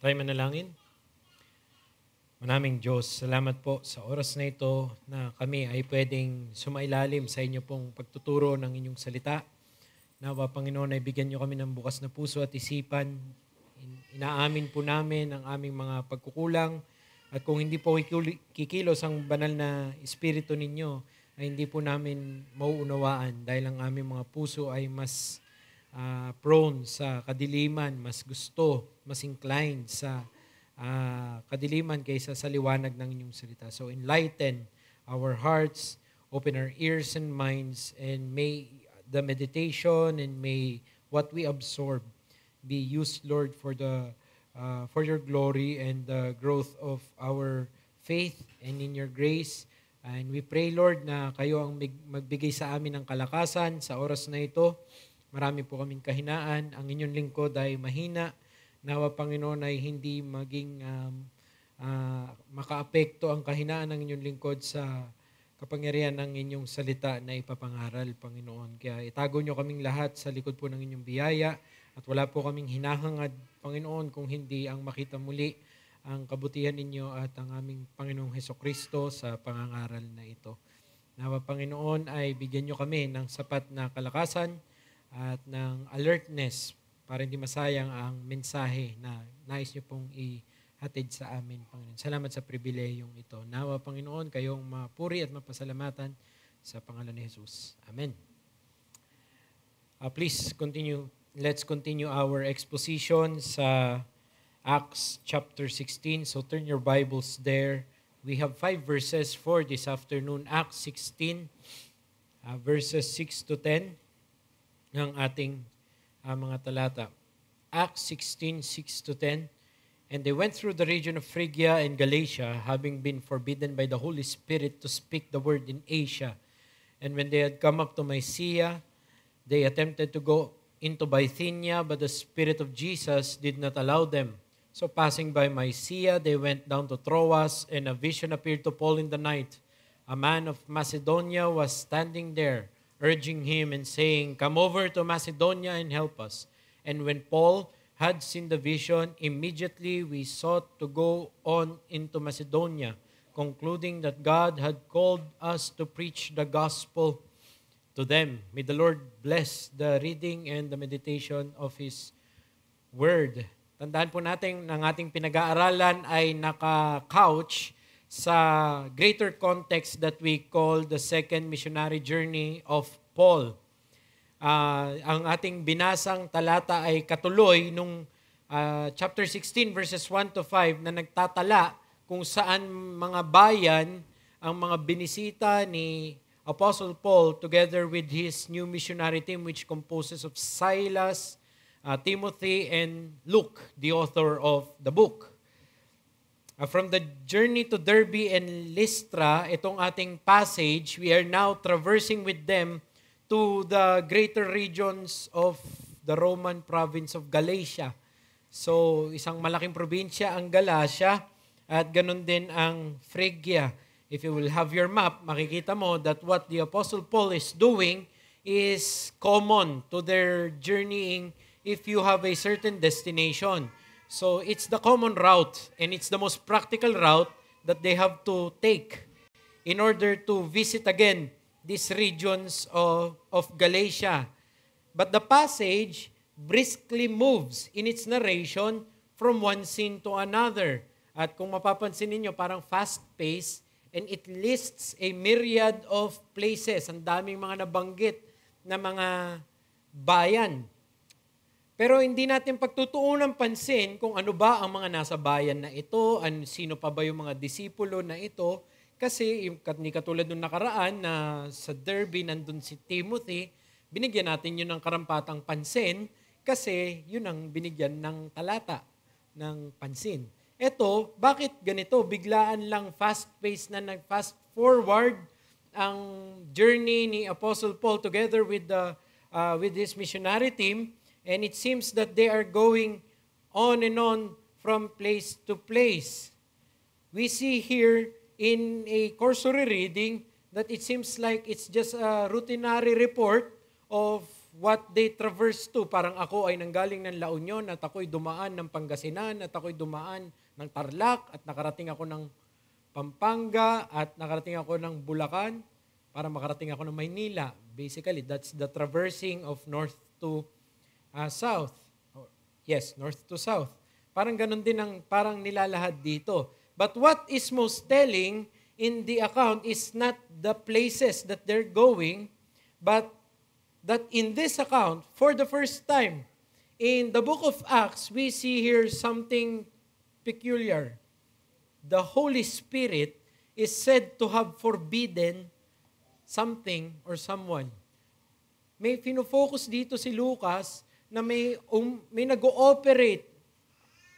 Tayo manalangin. Manaming Diyos, salamat po sa oras na ito na kami ay pwedeng sumailalim sa inyo pong pagtuturo ng inyong salita. Nawa, Panginoon, ay bigyan niyo kami ng bukas na puso at isipan. Inaamin po namin ang aming mga pagkukulang at kung hindi po kikilos ang banal na espiritu ninyo, ay hindi po namin mauunawaan dahil ang aming mga puso ay mas prone sa kadiliman, mas gusto, mas inclined sa kadiliman kaysa sa liwanag ng inyong salita. So enlighten our hearts, open our ears and minds, and may the meditation and may what we absorb be used, Lord, for your glory and the growth of our faith and in your grace. And we pray, Lord, na kayo ang magbigay sa amin ng kalakasan sa oras na ito. Marami po kaming kahinaan. Ang inyong lingkod ay mahina. Nawa, Panginoon, ay hindi maging makaapekto ang kahinaan ng inyong lingkod sa kapangyarihan ng inyong salita na ipapangaral, Panginoon. Kaya itago nyo kaming lahat sa likod po ng inyong biyaya at wala po kaming hinahangad, Panginoon, kung hindi ang makita muli ang kabutihan ninyo at ang aming Panginoong Hesukristo sa pangangaral na ito. Nawa, Panginoon, ay bigyan nyo kami ng sapat na kalakasan at ng alertness para hindi masayang ang mensahe na nais nyo pong ihatid sa amin, Panginoon. Salamat sa pribilehiyong ito. Nawa, Panginoon, kayong mapuri at mapasalamatan sa pangalan ni Jesus. Amen. Please continue. Let's continue our exposition sa Acts chapter 16. So turn your Bibles there. We have 5 verses for this afternoon. Acts 16, verses 6 to 10 ng ating mga talata. Acts 16, 6 to 10. And they went through the region of Phrygia and Galatia, having been forbidden by the Holy Spirit to speak the word in Asia. And when they had come up to Mysia, they attempted to go into Bithynia, but the Spirit of Jesus did not allow them. So passing by Mysia, they went down to Troas, and a vision appeared to Paul in the night. A man of Macedonia was standing there, urging him and saying, "Come over to Macedonia and help us." And when Paul had seen the vision, immediately we sought to go on into Macedonia, concluding that God had called us to preach the gospel to them. May the Lord bless the reading and the meditation of His Word. Tandaan po natin, ang ating pinag-aaralan ay naka-couch sa greater context that we call the second missionary journey of Paul. Ang ating binasang talata ay katuloy nung chapter 16 verses 1 to 5 na nagtatala kung saan mga bayan ang mga binisita ni Apostle Paul together with his new missionary team which composes of Silas, Timothy, and Luke, the author of the book. From the journey to Derbe and Lystra, itong ating passage, we are now traversing with them to the greater regions of the Roman province of Galatia. So, isang malaking probinsya ang Galatia at ganun din ang Phrygia. If you will have your map, makikita mo that what the Apostle Paul is doing is common to their journeying if you have a certain destination. So it's the common route and it's the most practical route that they have to take in order to visit again these regions of Galatia. But the passage briskly moves in its narration from one scene to another. At kung mapapansin ninyo, parang fast-paced and it lists a myriad of places. Ang daming mga nabanggit na mga bayan. Pero hindi natin pagtutuunan pansin kung ano ba ang mga nasa bayan na ito, sino pa ba yung mga disipulo na ito. Kasi yung katulad nung nakaraan na sa Derbe nandun si Timothy, binigyan natin yun ng karampatang pansin kasi yun ang binigyan ng talata ng pansin. Ito, bakit ganito? Biglaan lang fast-paced na nag-fast forward ang journey ni Apostle Paul together with his missionary team. And it seems that they are going on and on from place to place. We see here in a cursory reading that it seems like it's just a routinary report of what they traverse to. Parang ako ay nanggaling ng La Union at ako'y dumaan ng Pangasinan at ako'y dumaan ng Tarlac at nakarating ako ng Pampanga at nakarating ako ng Bulacan para makarating ako ng Maynila. Basically, that's the traversing of north to south. Yes, north to south. Parang ganun din ang parang nilalahad dito. But what is most telling in the account is not the places that they're going, but that in this account, for the first time, in the book of Acts, we see here something peculiar. The Holy Spirit is said to have forbidden something or someone. May fino-focus dito si Lucas na may nag-ooperate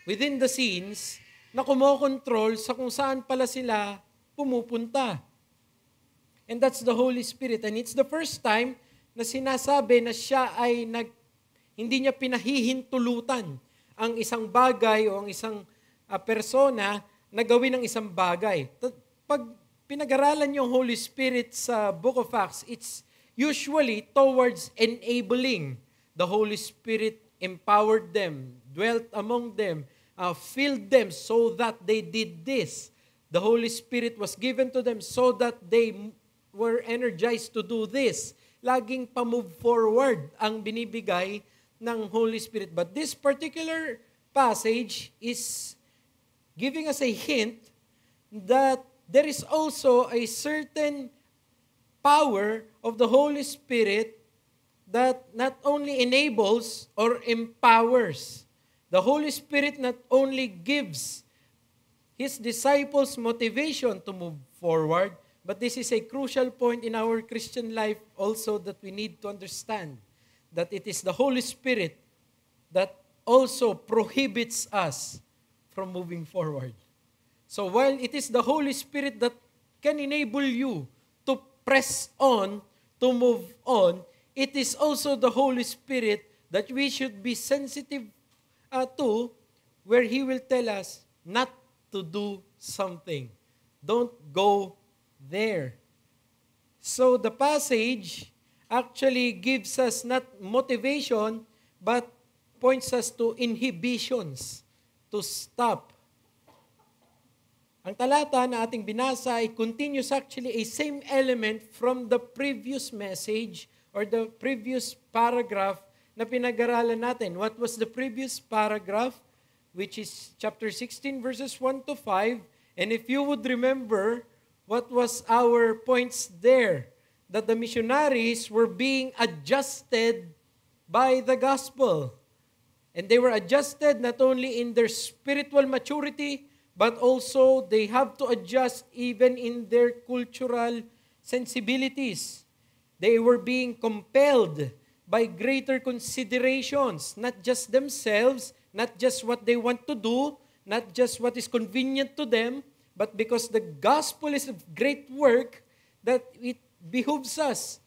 within the scenes na kumokontrol sa kung saan pala sila pumupunta. And that's the Holy Spirit. And it's the first time na sinasabi na siya ay hindi niya pinahihintulutan ang isang bagay o ang isang persona na gawin ng isang bagay. Pag pinag-aralan niyo ang Holy Spirit sa Book of Acts, it's usually towards enabling. The Holy Spirit empowered them, dwelt among them, filled them so that they did this. The Holy Spirit was given to them so that they were energized to do this. Laging pa-move forward ang binibigay ng Holy Spirit. But this particular passage is giving us a hint that there is also a certain power of the Holy Spirit that not only enables or empowers. The Holy Spirit not only gives His disciples motivation to move forward, but this is a crucial point in our Christian life also that we need to understand, that it is the Holy Spirit that also prohibits us from moving forward. So while it is the Holy Spirit that can enable you to press on, to move on, it is also the Holy Spirit that we should be sensitive to, where He will tell us not to do something. Don't go there. So the passage actually gives us not motivation, but points us to inhibitions, to stop. Ang talata na ating binasa ay continues actually a same element from the previous message or the previous paragraph na pinag-aralan natin. What was the previous paragraph? Which is chapter 16 verses 1 to 5. And if you would remember, what was our points there? That the missionaries were being adjusted by the gospel. And they were adjusted not only in their spiritual maturity, but also they have to adjust even in their cultural sensibilities. They were being compelled by greater considerations, not just themselves, not just what they want to do, not just what is convenient to them, but because the gospel is of great work, that it behooves us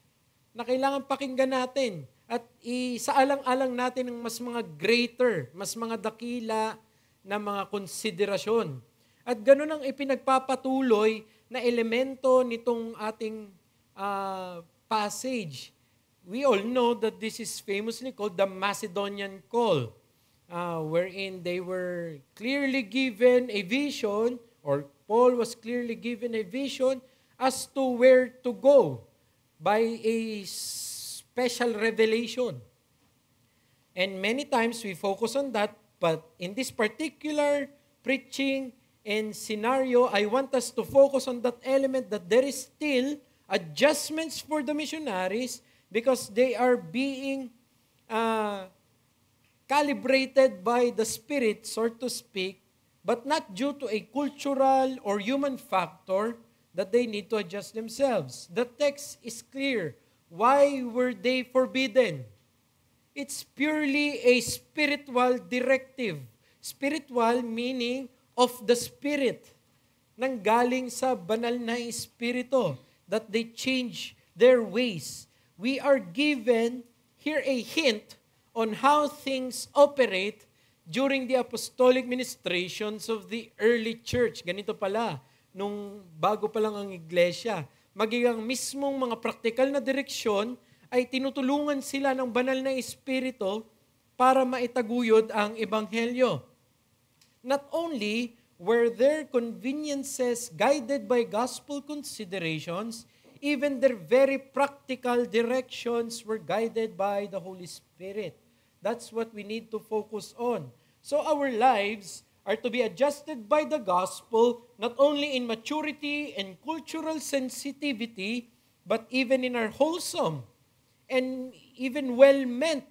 na kailangan pakinggan natin at isaalang-alang natin ng mas mga greater, mas mga dakila na mga konsiderasyon. At ganun ang ipinagpapatuloy na elemento nitong ating passage. We all know that this is famously called the Macedonian Call, wherein they were clearly given a vision, or Paul was clearly given a vision as to where to go by a special revelation. And many times we focus on that, but in this particular preaching and scenario, I want us to focus on that element that there is still adjustments for the missionaries because they are being calibrated by the Spirit, so to speak, but not due to a cultural or human factor that they need to adjust themselves. The text is clear. Why were they forbidden? It's purely a spiritual directive. Spiritual meaning of the Spirit. Nanggaling sa banal na Espiritu, that they change their ways. We are given here a hint on how things operate during the apostolic ministrations of the early church. Ganito pala, nung bago pa lang ang iglesia, magiging mismong mga praktikal na direksyon ay tinutulungan sila ng banal na Espiritu para maitaguyod ang Ebanghelyo. Not only were their conveniences guided by gospel considerations, even their very practical directions were guided by the Holy Spirit. That's what we need to focus on. So our lives are to be adjusted by the gospel, not only in maturity and cultural sensitivity, but even in our wholesome and even well-meant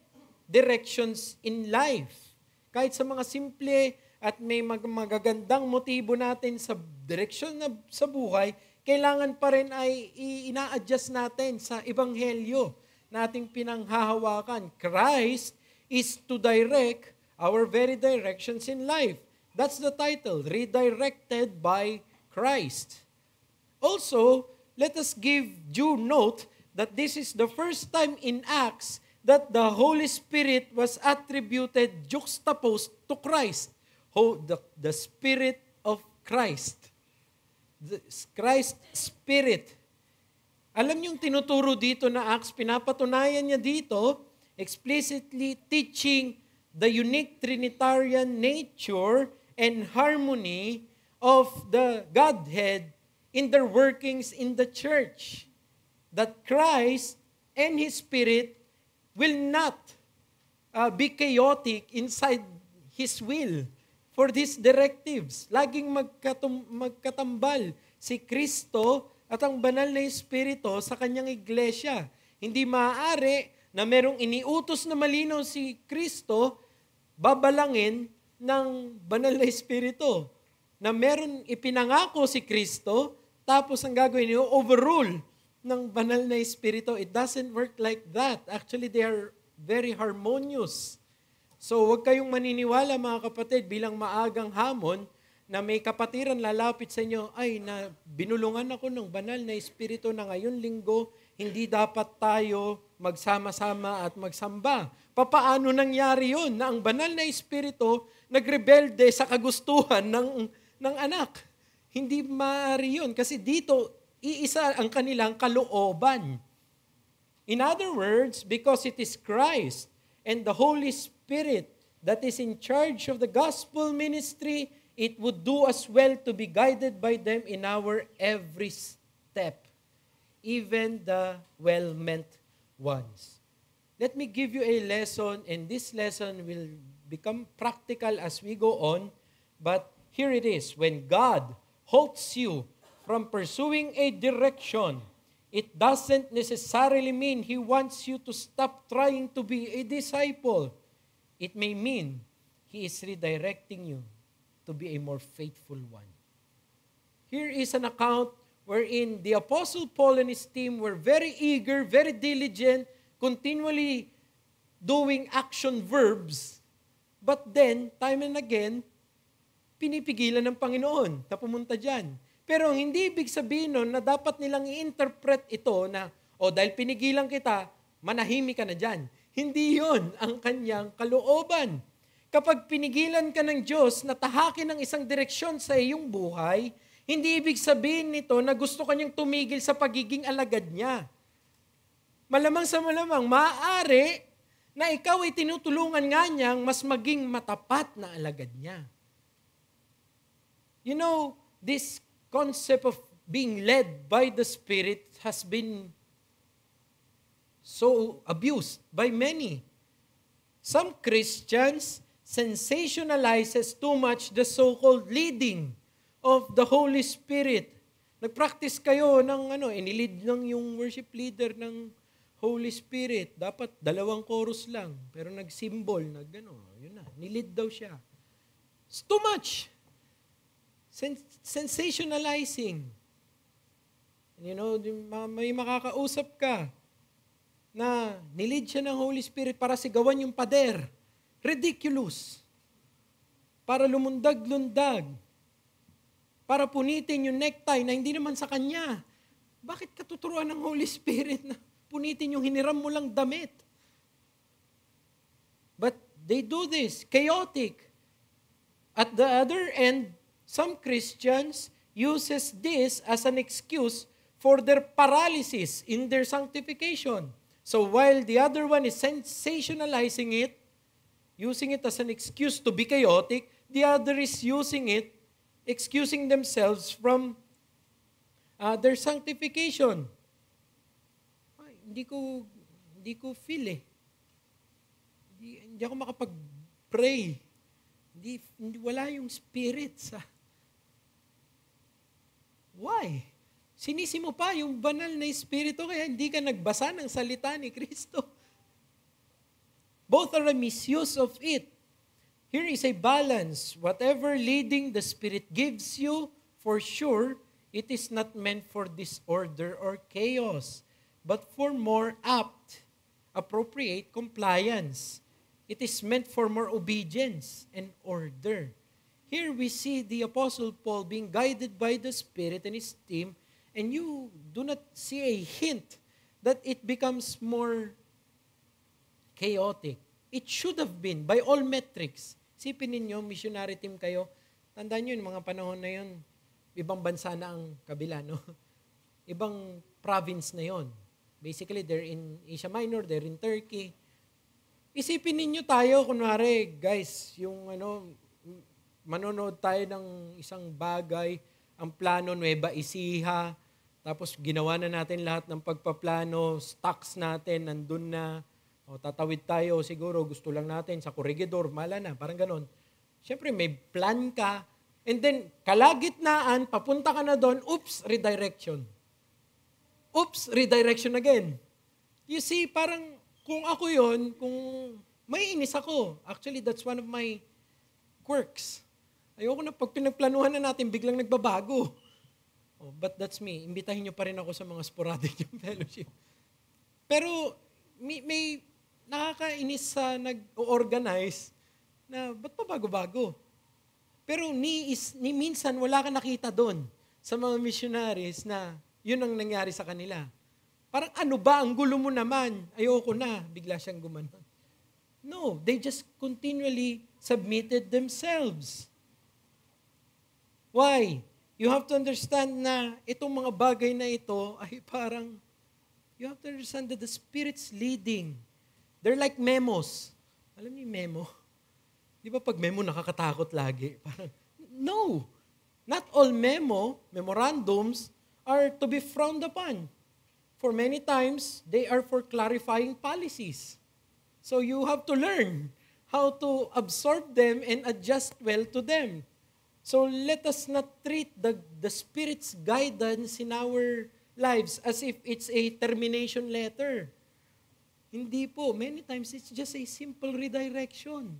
directions in life. Kahit sa mga simple at may magagandang motibo natin sa direksyon na sa buhay, kailangan pa rin ay ina-adjust natin sa Ebanghelyo na ating pinanghahawakan. Christ is to direct our very directions in life. That's the title, Redirected by Christ. Also, let us give due note that this is the first time in Acts that the Holy Spirit was attributed, juxtaposed to Christ. The Spirit of Christ. The Christ Spirit. Alam niyo yung tinuturo dito na Acts, pinapatunayan niya dito, explicitly teaching the unique Trinitarian nature and harmony of the Godhead in their workings in the church. That Christ and His Spirit will not be chaotic inside His will for these directives. Laging magkatambal si Kristo at ang banal na Espiritu sa kanyang iglesia. Hindi maaari na merong iniutos na malinaw si Kristo, babalangin ng banal na Espiritu. Na meron ipinangako si Kristo, tapos ang gagawin niyo, overrule ng banal na Espiritu. It doesn't work like that. Actually, they are very harmonious. So, huwag kayong maniniwala mga kapatid bilang maagang hamon na may kapatiran lalapit sa inyo, ay, na binulungan ako ng banal na Espiritu na ngayon linggo, hindi dapat tayo magsama-sama at magsamba. Papaano nangyari yun na ang banal na Espiritu nagrebelde sa kagustuhan ng anak? Hindi maaari yun kasi dito, iisa ang kanilang kalooban. In other words, because it is Christ and the Holy Spirit that is in charge of the gospel ministry, it would do us well to be guided by them in our every step, even the well-meant ones. Let me give you a lesson, and this lesson will become practical as we go on, but here it is. When God halts you from pursuing a direction, it doesn't necessarily mean He wants you to stop trying to be a disciple. It may mean He is redirecting you to be a more faithful one. Here is an account wherein the Apostle Paul and his team were very eager, very diligent, continually doing action verbs, but then, time and again, pinipigilan ng Panginoon na pumunta dyan. Pero hindi ibig sabihin nun na dapat nilang i-interpret ito na, dahil pinigilan kita, manahimik ka na dyan. Hindi yon ang kanyang kalooban. Kapag pinigilan ka ng Diyos na tahakin ng isang direksyon sa iyong buhay, hindi ibig sabihin nito na gusto kanyang tumigil sa pagiging alagad niya. Malamang sa malamang, maaari na ikaw ay tinutulungan nga niyang mas maging matapat na alagad niya. You know, this concept of being led by the Spirit has been so abused by many. Some Christians sensationalizes too much the so-called leading of the Holy Spirit. Nag-practice kayo ng inilid lang yung worship leader ng Holy Spirit. Dapat 2 chorus lang, pero nag-symbol, yun na, nilid daw siya. It's too much. Sensationalizing. May makakausap ka na nilid siya ng Holy Spirit para sigawan yung pader. Ridiculous. Para lumundag-lundag. Para punitin yung necktie na hindi naman sa kanya. Bakit katuturuan ng Holy Spirit na punitin yung hiniram mo lang damit? But they do this, chaotic. At the other end, some Christians uses this as an excuse for their paralysis in their sanctification. So while the other one is sensationalizing it, using it as an excuse to be chaotic, the other is using it, excusing themselves from their sanctification. Ay, hindi ko feel eh. Hindi ako makapag-pray. Wala yung spirit sa... Why? Sinisi mo pa yung banal na espiritu kaya hindi ka nagbasa ng salita ni Kristo. Both are a misuse of it. Here is a balance. Whatever leading the Spirit gives you, for sure, it is not meant for disorder or chaos, but for more apt, appropriate compliance. It is meant for more obedience and order. Here we see the Apostle Paul being guided by the Spirit and his team, and you do not see a hint that it becomes more chaotic. It should have been, by all metrics. Sipin ninyo, missionary team kayo. Tandaan nyo, yung mga panahon na yun, ibang bansa na ang kabila, no? Ibang province na yon. Basically, they're in Asia Minor, they're in Turkey. Isipin ninyo tayo, kunwari, guys, yung manonood tayo ng isang bagay, ang plano, Nueva Ecija, tapos ginawa na natin lahat ng pagpaplano, stocks natin, nandun na, o tatawid tayo, siguro gusto lang natin sa Corregidor, mala na, parang ganon. Siyempre, may plan ka, and then, kalagitnaan, papunta ka na doon, oops, redirection. Oops, redirection again. You see, parang, kung ako yon, kung may inis ako, actually, that's one of my quirks. Ayoko na pag pinagplanuhan na natin, biglang nagbabago. Oh, but that's me. Imbitahin nyo pa rin ako sa mga sporadic yung fellowship. Pero, may nakakainis sa nag-organize na ba't pa bago-bago? Pero minsan wala ka nakita doon sa mga missionaries na yun ang nangyari sa kanila. Parang ano ba, ang gulo mo naman, ayoko na, bigla siyang gumanon. No, they just continually submitted themselves. Why? You have to understand na itong mga bagay na ito ay parang, you have to understand that the Spirit's leading. They're like memos. Alam niyo yung memo? Di ba pag memo nakakatakot lagi? Parang, no. Not all memorandums are to be frowned upon. For many times, they are for clarifying policies. So you have to learn how to absorb them and adjust well to them. So let us not treat the Spirit's guidance in our lives as if it's a termination letter. Hindi po. Many times, it's just a simple redirection.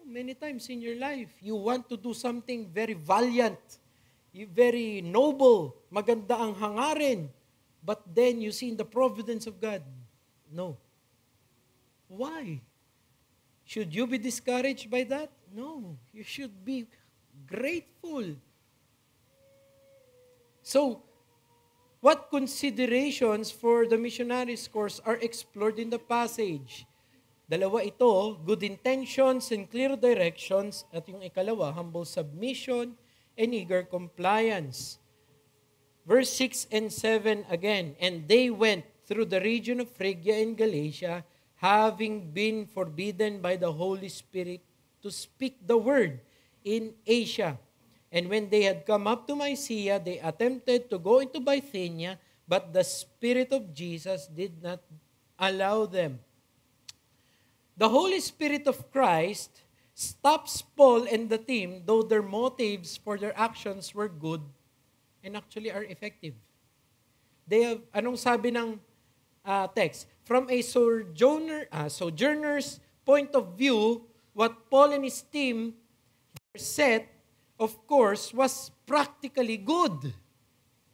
Many times in your life, you want to do something very valiant, very noble, maganda ang hangarin, but then you see in the providence of God, no. Why? Should you be discouraged by that? No. You should be grateful. So, what considerations for the missionaries course are explored in the passage? Dalawa ito, good intentions and clear directions, at yung ikalawa, humble submission and eager compliance. Verse 6 and 7 again, and they went through the region of Phrygia and Galatia, having been forbidden by the Holy Spirit to speak the word in Asia. And when they had come up to Mysia, they attempted to go into Bithynia, but the Spirit of Jesus did not allow them. The Holy Spirit of Christ stops Paul and the team, though their motives for their actions were good and actually are effective. They have, anong sabi ng text? From a sojourner's point of view, what Paul and his team set, of course, was practically good.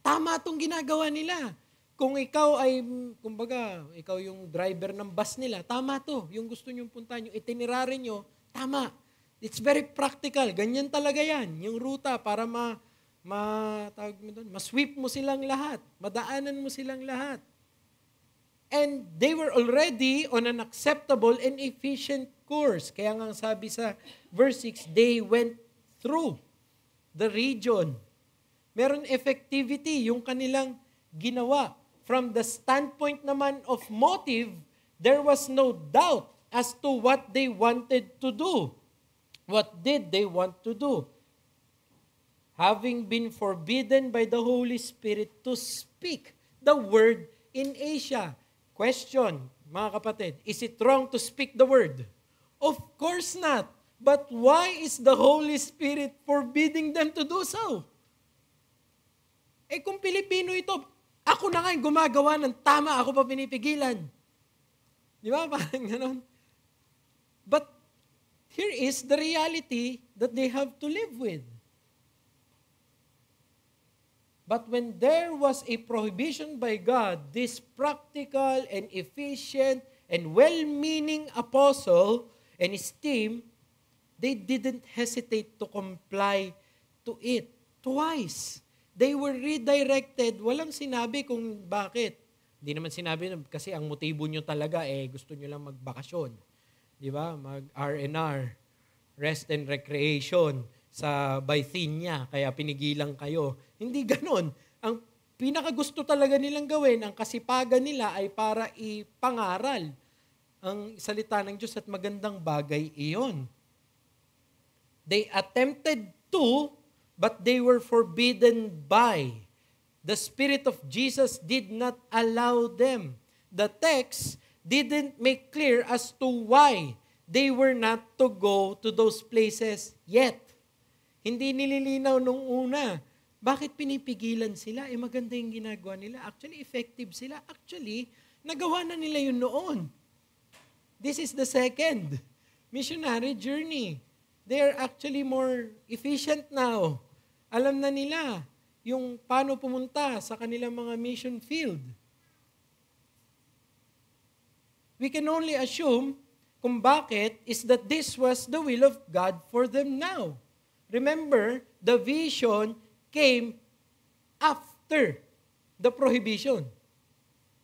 Tama itong ginagawa nila. Kung ikaw ay, kumbaga, ikaw yung driver ng bus nila, tama to. Yung gusto nyong puntahan, yung itinerary nyo, tama. It's very practical. Ganyan talaga yan. Yung ruta para ma-sweep mo silang lahat. Madaanan mo silang lahat. And they were already on an acceptable and efficient course. Kaya nga sabi sa verse 6, they went through the region. Meron effectivity yung kanilang ginawa. from the standpoint naman of motive, there was no doubt as to what they wanted to do. What did they want to do? Having been forbidden by the Holy Spirit to speak the word in Asia. Question, mga kapatid, is it wrong to speak the word? Of course not. But why is the Holy Spirit forbidding them to do so? Kung Pilipino ito, ako na nga yung gumagawa ng tama, ako pa pinipigilan. Di ba? Parang ganon. But here is the reality that they have to live with. But when there was a prohibition by God, this practical and efficient and well-meaning apostle and his team, they didn't hesitate to comply to it. Twice. They were redirected. Walang sinabi kung bakit. Hindi naman sinabi kasi ang motibo nyo talaga gusto nyo lang magbakasyon. Di ba? Mag-R&R, rest and recreation sa Bithynia, kaya pinigilan kayo. Hindi ganon. Ang pinakagusto talaga nilang gawin, ang kasipagan nila ay para ipangaral ang salita ng Diyos at magandang bagay iyon. They attempted to, but they were forbidden by. The Spirit of Jesus did not allow them. The text didn't make clear as to why they were not to go to those places yet. Hindi nililinaw nung una. Bakit pinipigilan sila? Maganda yung ginagawa nila. Actually, effective sila. Actually, nagawa na nila yun noon. This is the second missionary journey. They are actually more efficient now. Alam na nila yung paano pumunta sa kanilang mga mission field. We can only assume kung bakit is that this was the will of God for them now. Remember, the vision came after the prohibition.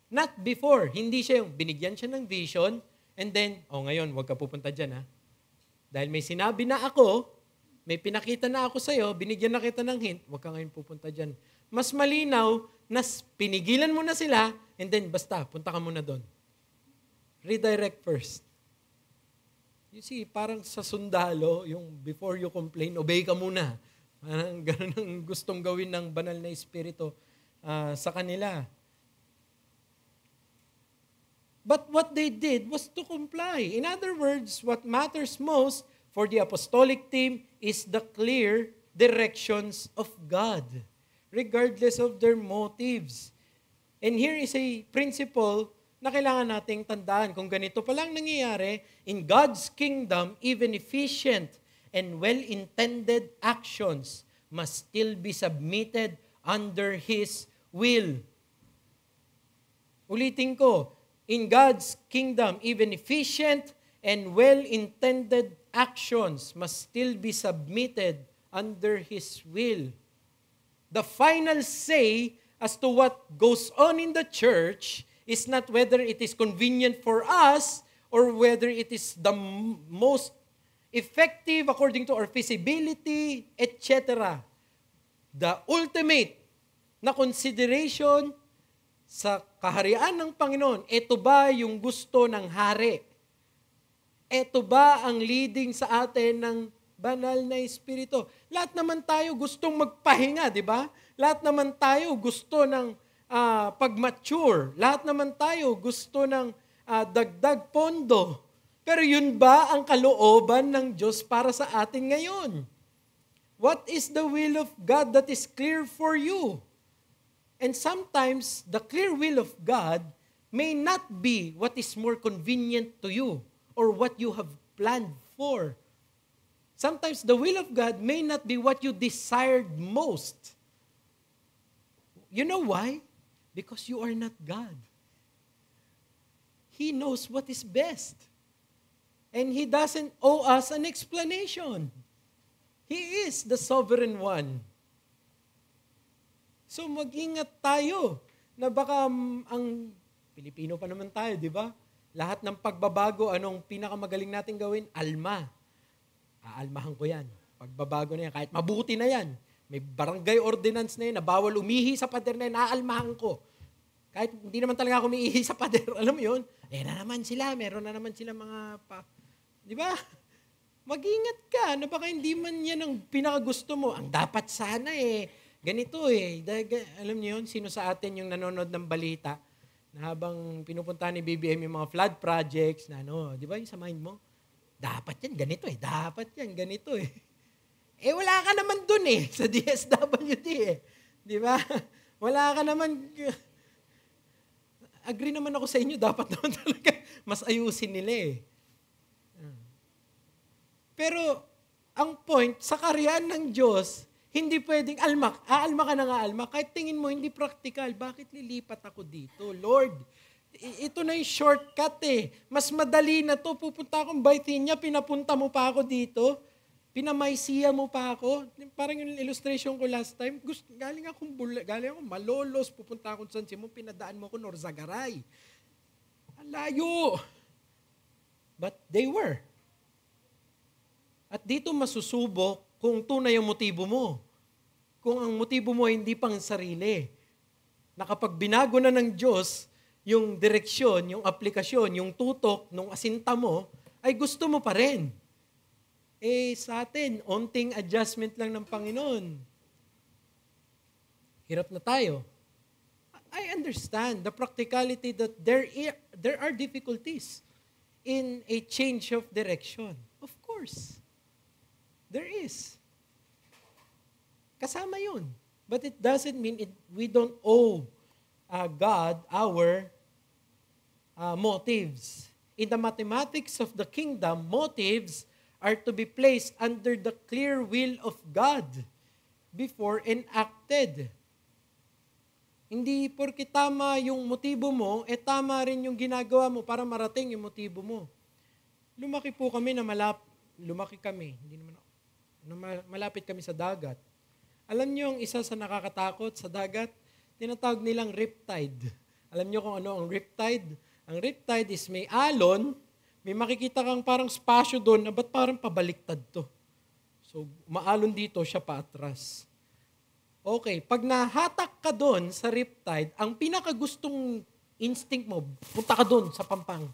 Not before. Hindi siya yung binigyan siya ng vision and then, ngayon, huwag ka pupunta dyan ha. Dahil may sinabi na ako, may pinakita na ako sa'yo, binigyan na kita ng hint, huwag ka ngayon pupunta dyan. Mas malinaw na pinigilan mo na sila and then basta, punta ka muna doon. Redirect first. You see, parang sa sundalo, yung before you complain, obey ka muna. Parang ganun ang gustong gawin ng banal na espiritu sa kanila. But what they did was to comply. In other words, what matters most for the apostolic team is the clear directions of God, regardless of their motives. And here is a principle na kailangan nating tandaan. Kung ganito palang nangyayari, in God's kingdom, even efficient and well-intended actions must still be submitted under His will. Ulitin ko, in God's kingdom, even efficient and well-intended actions must still be submitted under His will. The final say as to what goes on in the church is not whether it is convenient for us or whether it is the most effective according to our feasibility, etc. The ultimate na consideration sa kaharian ng Panginoon, ito ba yung gusto ng hari? Ito ba ang leading sa atin ng banal na espiritu? Lahat naman tayo gustong magpahinga, di ba? Lahat naman tayo gusto ng pag-mature. Lahat naman tayo gusto ng dagdag pondo. Pero yun ba ang kalooban ng Diyos para sa atin ngayon? What is the will of God that is clear for you? And sometimes, the clear will of God may not be what is more convenient to you or what you have planned for. Sometimes, the will of God may not be what you desired most. You know why? Because you are not God. He knows what is best. And He doesn't owe us an explanation. He is the sovereign one. So mag-ingat tayo na baka ang Pilipino pa naman tayo, di ba? Lahat ng pagbabago, anong pinakamagaling natin gawin? Alma. Aalmahan ko yan. Pagbabago na yan, kahit mabuti na yan. May barangay ordinance na yan na bawal umihi sa pader na yan, aalmahan ko. Kahit hindi naman talaga ako umiihi sa pader, alam mo yun? Meron na naman sila mga di ba? Mag-ingat ka, na baka hindi man yan ang pinakagusto mo. Ang dapat sana ganito alam niyo yun, sino sa atin yung nanonood ng balita na habang pinupunta ni BBM yung mga flood projects na di ba yung sa mind mo? Dapat yan ganito dapat yan ganito wala ka naman dun sa DSWD di ba? Wala ka naman, agree naman ako sa inyo, dapat naman talaga mas ayusin nila Pero, ang point, sa karyaan ng Diyos, hindi pwedeng aalma ka na aalma. Kahit tingin mo, hindi practical. Bakit lilipat ako dito? Lord, ito na yung shortcut Mas madali na to. Pupunta akong Bithynia, pinapunta mo pa ako dito. Pinamaisiya mo pa ako. Parang yung illustration ko last time, galing akong Malolos, pupunta akong San Simon, pinadaan mo ko Norzagaray. Ang layo. But they were. At dito masusubok kung tunay ang motibo mo. Kung ang motibo mo hindi pang sarili. Na kapag binago na ng Diyos yung direksyon, yung aplikasyon, yung tutok, nung asinta mo, ay gusto mo pa rin. Sa atin, onting adjustment lang ng Panginoon. Hirap na tayo. I understand the practicality that there are difficulties in a change of direction. Of course. There is. Kasama yun. But it doesn't mean we don't owe God our motives. In the mathematics of the kingdom, motives are to be placed under the clear will of God before enacted. Hindi porke tama yung motibo mo, tama rin yung ginagawa mo para marating yung motibo mo. Lumaki kami, malapit kami sa dagat. Alam niyo ang isa sa nakakatakot sa dagat? Tinatawag nilang riptide. Alam niyo kung ano ang riptide? Ang riptide is may alon, may makikita kang parang spasyo doon na ba't parang pabaliktad to? So, maalon dito, siya paatras. Okay, pag nahatak ka doon sa riptide, ang pinakagustong instinct mo, punta ka doon sa pampang.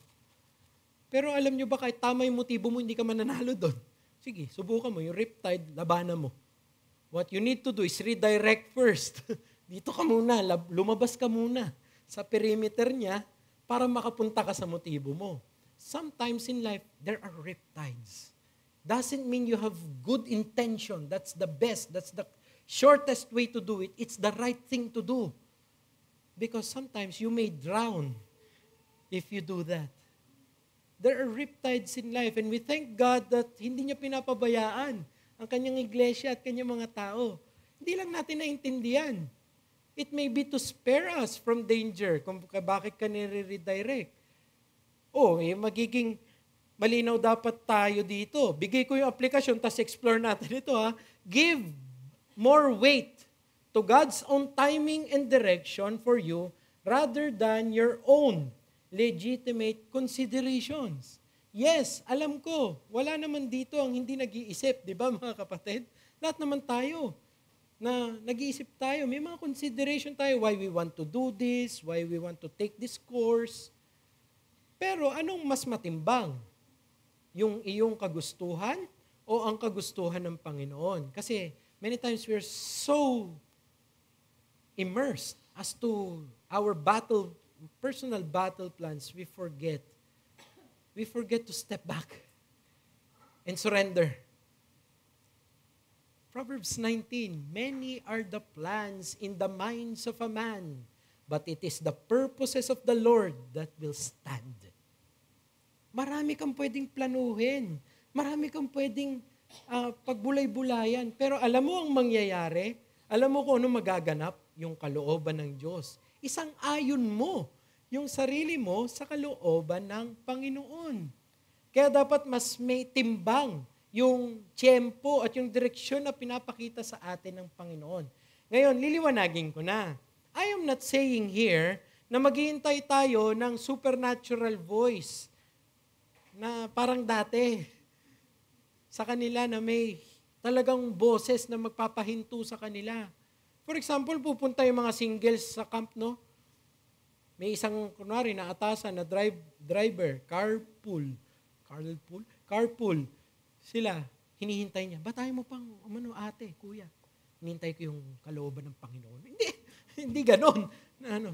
Pero alam niyo ba kahit tama yung motibo mo, hindi ka mananalo doon. Sige, subukan mo. Yung riptide, labanan mo. What you need to do is redirect first. Dito ka muna, lumabas ka muna sa perimeter niya para makapunta ka sa motibo mo. Sometimes in life, there are riptides. Doesn't mean you have good intention. That's the best. That's the shortest way to do it. It's the right thing to do. Because sometimes you may drown if you do that. There are riptides in life and we thank God that hindi niya pinapabayaan ang kanyang iglesia at kanyang mga tao. Hindi lang natin naintindihan. It may be to spare us from danger kung bakit ka nire-redirect. Magiging malinaw dapat tayo dito. Bigay ko yung aplikasyon, tas explore natin ito Give more weight to God's own timing and direction for you rather than your own legitimate considerations. Yes, alam ko, wala naman dito ang hindi nag-iisip, di ba mga kapatid? Lahat naman tayo na nag-iisip tayo. May mga consideration tayo why we want to do this, why we want to take this course. Pero anong mas matimbang? Yung iyong kagustuhan o ang kagustuhan ng Panginoon? Kasi many times we're so immersed as to our personal battle plans, we forget. We forget to step back and surrender. Proverbs 19, many are the plans in the minds of a man, but it is the purposes of the Lord that will stand. Marami kang pwedeng planuhin. Marami kang pwedeng pagbulay-bulayan. Pero alam mo ang mangyayari? Alam mo kung ano magaganap? Yung kalooban ng Diyos. Isang ayon mo yung sarili mo sa kalooban ng Panginoon. Kaya dapat mas may timbang yung tiyempo at yung direksyon na pinapakita sa atin ng Panginoon. Ngayon, liliwanagin ko na. I am not saying here na maghihintay tayo ng supernatural voice na parang dati sa kanila na may talagang boses na magpapahinto sa kanila. For example, pupunta yung mga singles sa camp, no? May isang, kunwari, na atasan na driver, carpool. Sila, hinihintay niya. Ba't tayo mo pang, ate, kuya? Hinihintay ko yung kalooban ng Panginoon. Hindi ganon.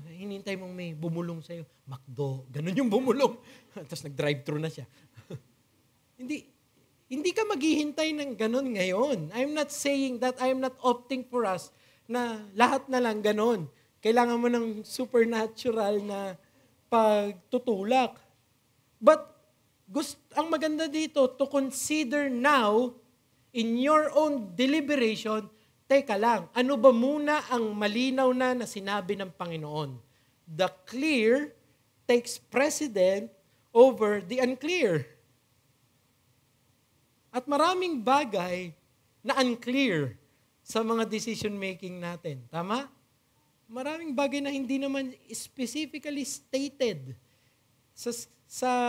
Hinihintay mong may bumulong sa'yo. McDo, ganon yung bumulong. Tapos nag-drive-thru na siya. Hindi ka maghihintay ng ganon ngayon. I'm not saying that, I'm not opting for us na lahat na lang ganon. Kailangan mo ng supernatural na pagtutulak. But ang maganda dito, to consider now, in your own deliberation, teka lang, ano ba muna ang malinaw na sinabi ng Panginoon? The clear takes precedent over the unclear. At maraming bagay na unclear sa mga decision-making natin. Tama? Maraming bagay na hindi naman specifically stated sa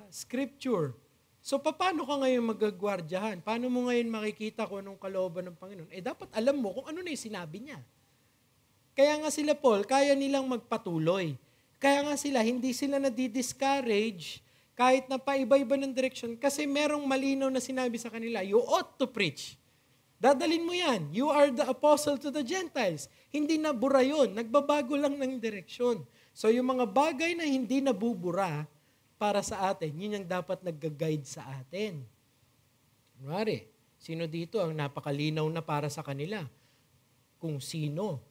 Scripture. So, paano ka ngayon magagwardyahan? Paano mo ngayon makikita kung anong kalooban ng Panginoon? Dapat alam mo kung ano na yung sinabi niya. Kaya nga sila, Paul, kaya nilang magpatuloy. Kaya nga sila, hindi sila nadi-discourage kahit na paiba-iba ng direksyon kasi merong malinaw na sinabi sa kanila, you ought to preach. Dadalin mo yan. You are the apostle to the Gentiles. Hindi na bura yun. Nagbabago lang ng direksyon. So yung mga bagay na hindi nabubura para sa atin, yun yung dapat nag-guide sa atin. Kunwari, sino dito ang napakalinaw na para sa kanila? Kung sino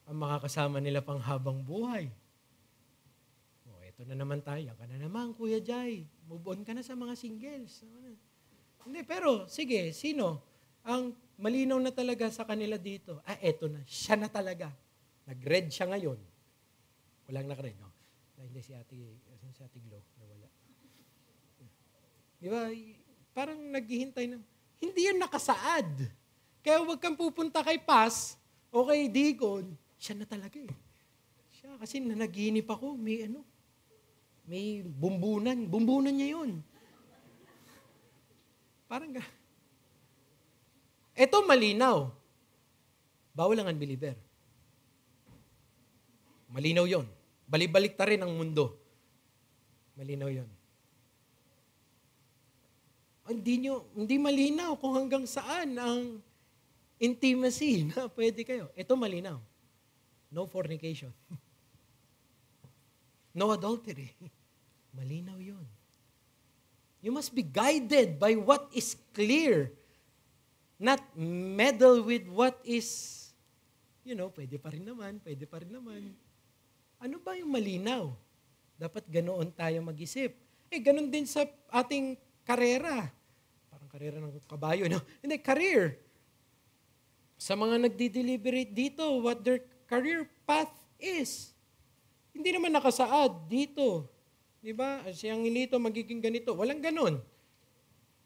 ang makakasama nila pang habang buhay. Ito na naman tayo. Yan ka na naman, Kuya Jai. Move on ka na sa mga singles. Hindi, pero sige, sino ang malinaw na talaga sa kanila dito? Eto na. Siya na talaga. Nag-red siya ngayon. Walang naka-red, no? Hindi si Ate Glo. Nawala. Di ba? Parang naghihintay na. Hindi yan nakasaad. Kaya huwag kang pupunta kay Paz o kay Deacon. Siya na talaga eh. Siya, kasi nanaginip ako. May bumbunan. Bumbunan niya yun. Parang ito malinaw. Bawal ang unbeliever. Malinaw yon. Balibalik ta rin ang mundo. Malinaw yon. Hindi malinaw kung hanggang saan ang intimacy na pwede kayo. Ito malinaw. No fornication. No adultery. Malinaw yun. You must be guided by what is clear. Not meddle with what is, pwede pa rin naman. Ano ba yung malinaw? Dapat ganoon tayo mag-isip. Ganoon din sa ating karera. Parang karera ng kabayo, no? Hindi, career. Sa mga nagdi-deliberate dito, what their career path is. Hindi naman nakasaad dito. Di ba? Siyang inito, magiging ganito. Walang ganon.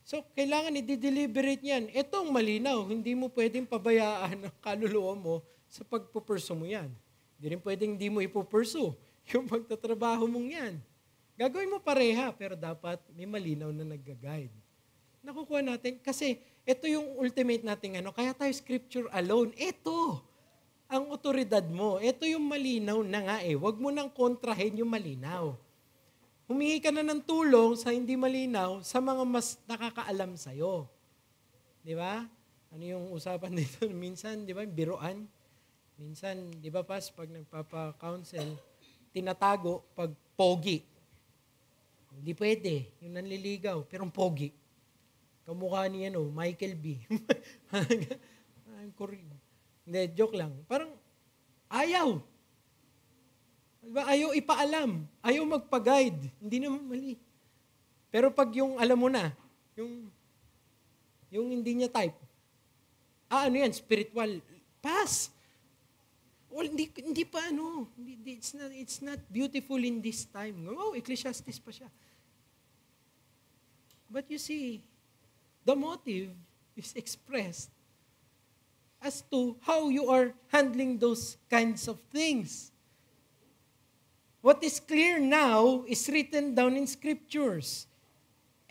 So, kailangan i-deliberate yan. Itong malinaw, hindi mo pwedeng pabayaan ang kaluluwa mo sa pagpupurso mo yan. Hindi rin pwedeng hindi mo ipupurso yung pagtatrabaho mong yan. Gagawin mo pareha, pero dapat may malinaw na nag-guide. Nakukuha natin, kasi ito yung ultimate nating kaya tayo scripture alone. Ito ang otoridad mo. Ito yung malinaw na nga eh. Huwag mo nang kontrahin yung malinaw. Humingi ka na ng tulong sa hindi malinaw sa mga mas nakakaalam sa'yo. Di ba? Ano yung usapan dito? Minsan, di ba, biruan. Minsan, di ba, pag nagpapa-counsel, tinatago pag pogi. Hindi pwede. Yung nanliligaw, pero pogi. Kamukha ni Michael B. Hindi, joke lang. Parang ayaw. Diba? Ayaw ipaalam. Ayaw magpa-guide. Hindi naman mali. Pero pag yung alam mo na, yung hindi niya type, ano yan, spiritual, pass. Well, hindi pa it's not beautiful in this time. Ecclesiastes pa siya. But you see, the motive is expressed as to how you are handling those kinds of things. What is clear now is written down in scriptures.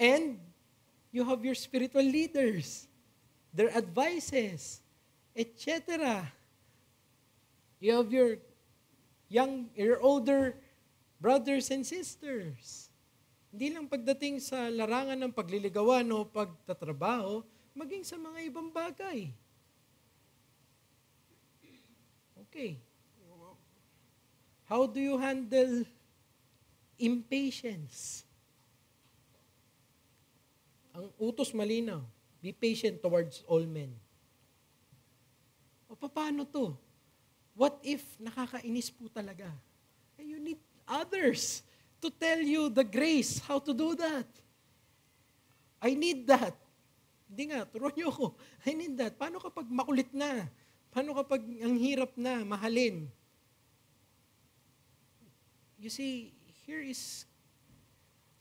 And you have your spiritual leaders, their advices, etc. You have your older Brothers and sisters, hindi lang pagdating sa larangan ng pagliligawan o pagtatrabaho, maging sa mga ibang bagay. Okay. How do you handle impatience? Ang utos malinaw, be patient towards all men. O paano to? What if nakakainis po talaga? You need others to tell you the grace, how to do that. I need that. Hindi nga, turuan niyo ako. I need that. Paano kapag makulit na? Paano kapag ang hirap na, mahalin? You see, here is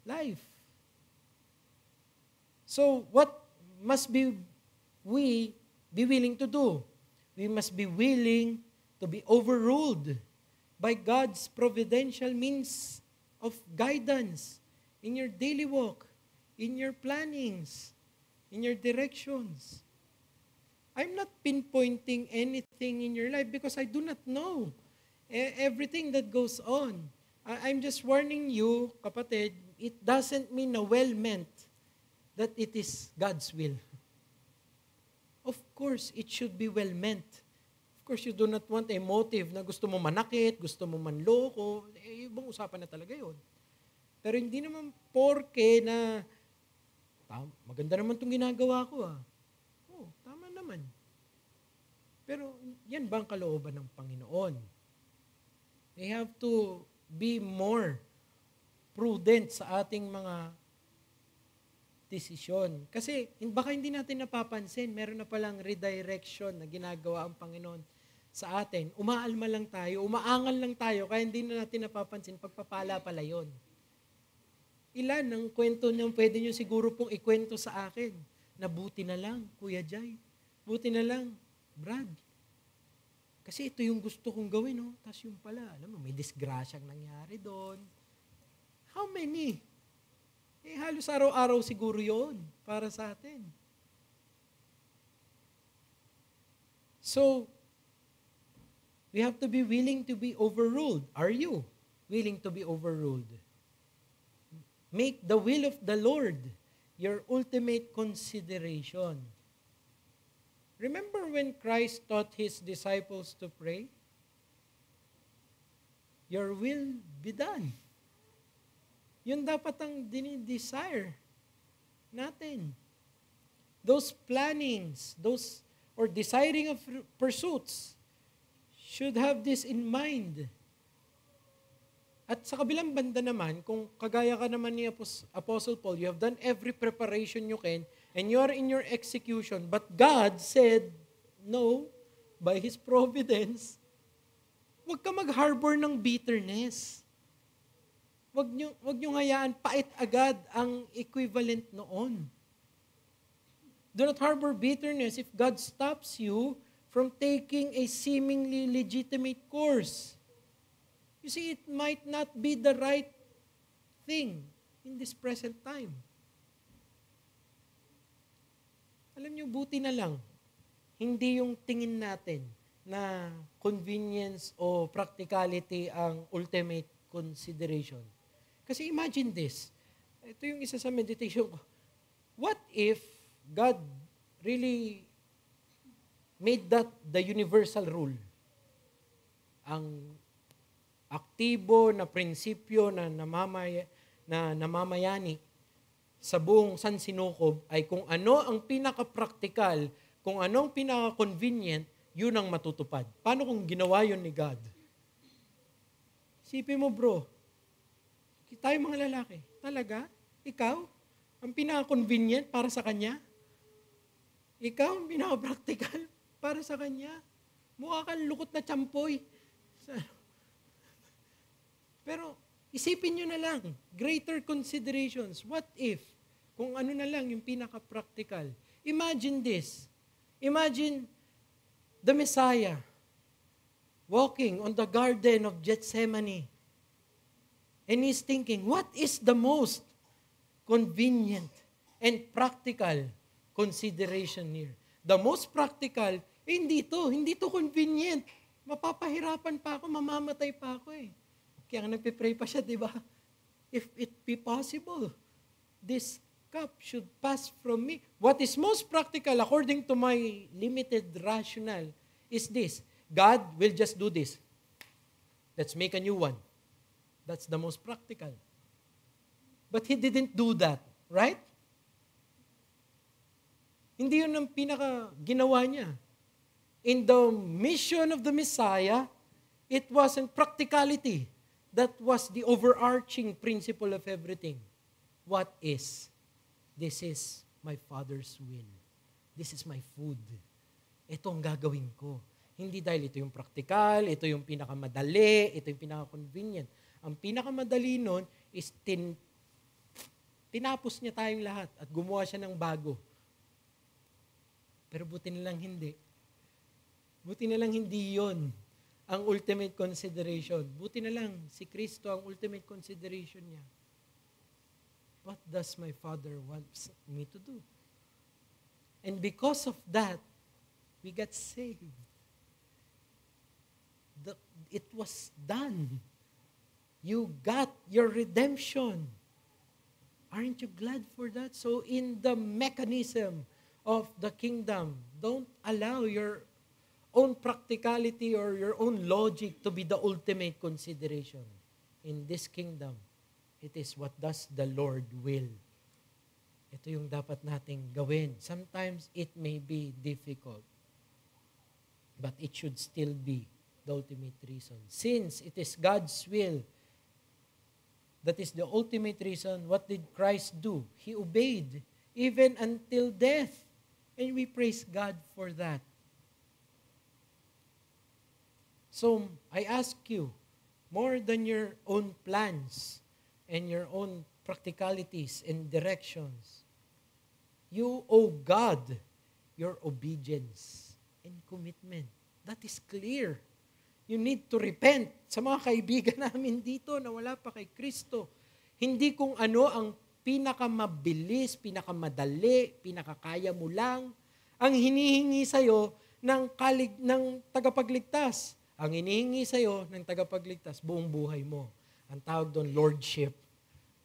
life. So, what must we be willing to do? We must be willing to be overruled by God's providential means of guidance in your daily walk, in your plannings, in your directions. I'm not pinpointing anything in your life because I do not know everything that goes on. I'm just warning you, kapatid, it doesn't mean na well-meant that it is God's will. Of course, it should be well-meant. Of course, you do not want a motive na gusto mo manakit, gusto mo manloko. Ibang usapan na talaga yun. Pero hindi naman porke na, maganda naman itong ginagawa ko tama naman. Pero yan ba ang kalooban ng Panginoon? We have to be more prudent sa ating mga desisyon. Kasi baka hindi natin napapansin, meron na palang redirection na ginagawa ang Panginoon sa atin. Umaalma lang tayo, umaangal lang tayo, kaya hindi na natin napapansin, pagpapala pala yun. Ilan ang kwento niyo pwede niyo siguro pong ikwento sa akin na buti na lang, Kuya Jay. Buti na lang, Brad. Kasi ito yung gusto kong gawin, Tapos yung pala, alam mo, may disgrasyang nangyari doon. How many? Halos araw-araw siguro yun para sa atin. So, we have to be willing to be overruled. Are you willing to be overruled? Make the will of the Lord your ultimate consideration. Remember when Christ taught His disciples to pray? Your will be done. Yun dapat ang dinidesire natin. Those plannings, or desiring of pursuits should have this in mind. At sa kabilang banda naman, kung kagaya ka naman ni Apostle Paul, you have done every preparation you can, and you are in your execution, but God said, no, by His providence, huwag ka mag-harbor ng bitterness. Huwag nyo hayaan pait agad ang equivalent noon. Do not harbor bitterness if God stops you from taking a seemingly legitimate course. You see, it might not be the right thing in this present time. Alam nyo, buti na lang, hindi yung tingin natin na convenience o practicality ang ultimate consideration. Kasi imagine this. Ito yung isa sa meditation ko. What if God really made that the universal rule? Ang aktibo na prinsipyo na namamayani sa buong San Sinukob ay kung ano ang pinaka-practical, kung ano ang pinaka-convenient, yun ang matutupad. Paano kung ginawa yun ni God? Isipin mo, bro, tayo mga lalaki, talaga? Ikaw? Ang pinaka-convenient para sa Kanya? Ikaw ang pinaka-practical para sa Kanya? Mukha kang lukot na tsampoy. Pero isipin nyo na lang, greater considerations. What if, kung ano na lang yung pinaka-practical? Imagine this. Imagine the Messiah walking on the Garden of Gethsemane. And he's thinking, what is the most convenient and practical consideration here? The most practical, hindi to convenient. Mapapahirapan pa ako, mamamatay pa ako . Kaya nga nagpipray pa siya, di ba? If it be possible, this cup should pass from me. What is most practical, according to my limited rationale, is this. God will just do this. Let's make a new one. That's the most practical. But He didn't do that, right? Hindi yun ang pinaka-ginawa niya. In the mission of the Messiah, it wasn't practicality. That was the overarching principle of everything. What is? This is my Father's will. This is my food. Ito ang gagawin ko. Hindi dahil ito yung practical, ito yung pinakamadali, ito yung pinaka-convenient. Ang pinakamadali nun is tinapos niya tayong lahat at gumawa siya ng bago. Pero buti na lang hindi. Buti na lang hindi yon ang ultimate consideration. Buti na lang si Kristo ang ultimate consideration niya. What does my Father want me to do? And because of that, we got saved. It was done. You got your redemption. Aren't you glad for that? So in the mechanism of the kingdom, don't allow your own practicality or your own logic to be the ultimate consideration. In this kingdom, it is what does the Lord will. Ito yung dapat nating gawin. Sometimes it may be difficult, but it should still be the ultimate reason. Since it is God's will, that is the ultimate reason. What did Christ do? He obeyed even until death. And we praise God for that. So, I ask you, more than your own plans and your own practicalities and directions, you owe God your obedience and commitment. That is clear. You need to repent. Sa mga kaibigan namin dito na wala pa kay Kristo, hindi kung ano ang pinakamabilis, pinakamadali, pinakakaya mo lang, ang hinihingi sa'yo ng tagapagligtas. Ang hinihingi sa'yo ng tagapagligtas, buong buhay mo. Ang tawag doon, lordship.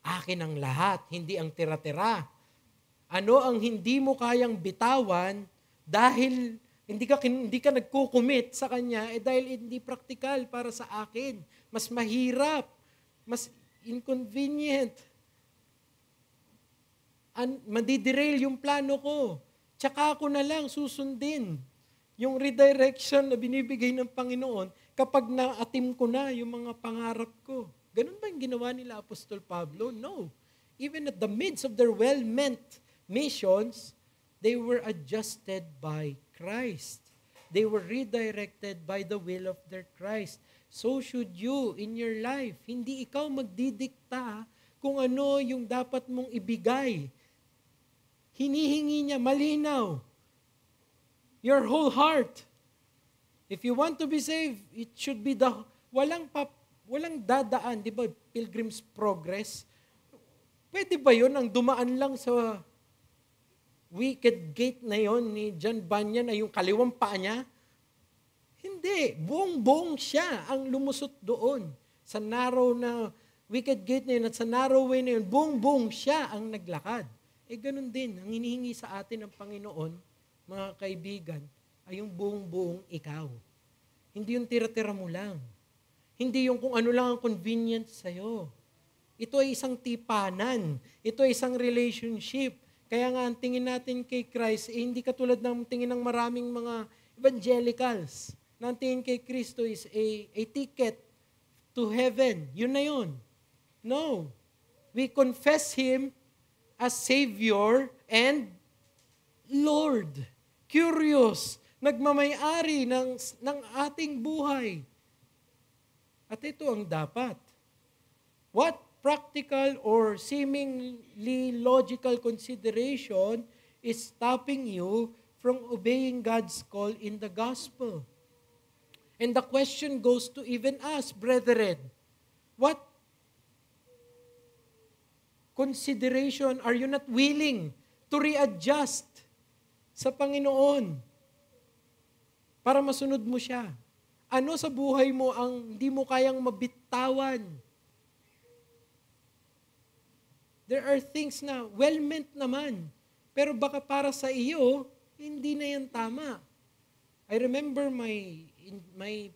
Akin ang lahat, hindi ang tira-tira. Ano ang hindi mo kayang bitawan dahil hindi ka nagkukumit sa Kanya, dahil hindi practical para sa akin. Mas mahirap, mas inconvenient. Madiderail yung plano ko. Tsaka ako na lang susundin yung redirection na binibigay ng Panginoon kapag naatim ko na yung mga pangarap ko. Ganun ba yung ginawa nila Apostol Pablo? No. Even at the midst of their well-meant missions, they were adjusted by Christ. They were redirected by the will of their Christ. So should you in your life. Hindi ikaw magdidikta kung ano yung dapat mong ibigay. Hinihingi niya malinaw. Your whole heart. If you want to be saved, it should be walang dadaan, di ba? Pilgrim's Progress. Pwede ba yun ang dumaan lang sa wicket gate na yon ni John Bunyan na yung kaliwang paa niya? Hindi. Buong-buong siya ang lumusot doon. Sa narrow na wicket gate na yun at sa narrow way na yun, buong-buong siya ang naglakad. Ganun din, ang hinihingi sa atin ng Panginoon, mga kaibigan, ay yung buong-buong ikaw. Hindi yung tira-tira mo lang. Hindi yung kung ano lang ang convenient sa'yo. Ito ay isang tipanan. Ito ay isang relationship. Kaya nga ang tingin natin kay Christ, hindi katulad ng tingin ng maraming mga evangelicals. Na ang tingin kay Kristo is a ticket to heaven. Yun na yun. No. We confess Him as Savior and Lord. Curious, nagmamay-ari ng ating buhay. At ito ang dapat. What practical or seemingly logical consideration is stopping you from obeying God's call in the gospel? And the question goes to even us, brethren. What consideration are you not willing to readjust sa Panginoon para masunod mo siya? Ano sa buhay mo ang hindi mo kayang mabitawan? There are things na well-meant naman, pero baka para sa iyo, hindi na yan tama. I remember my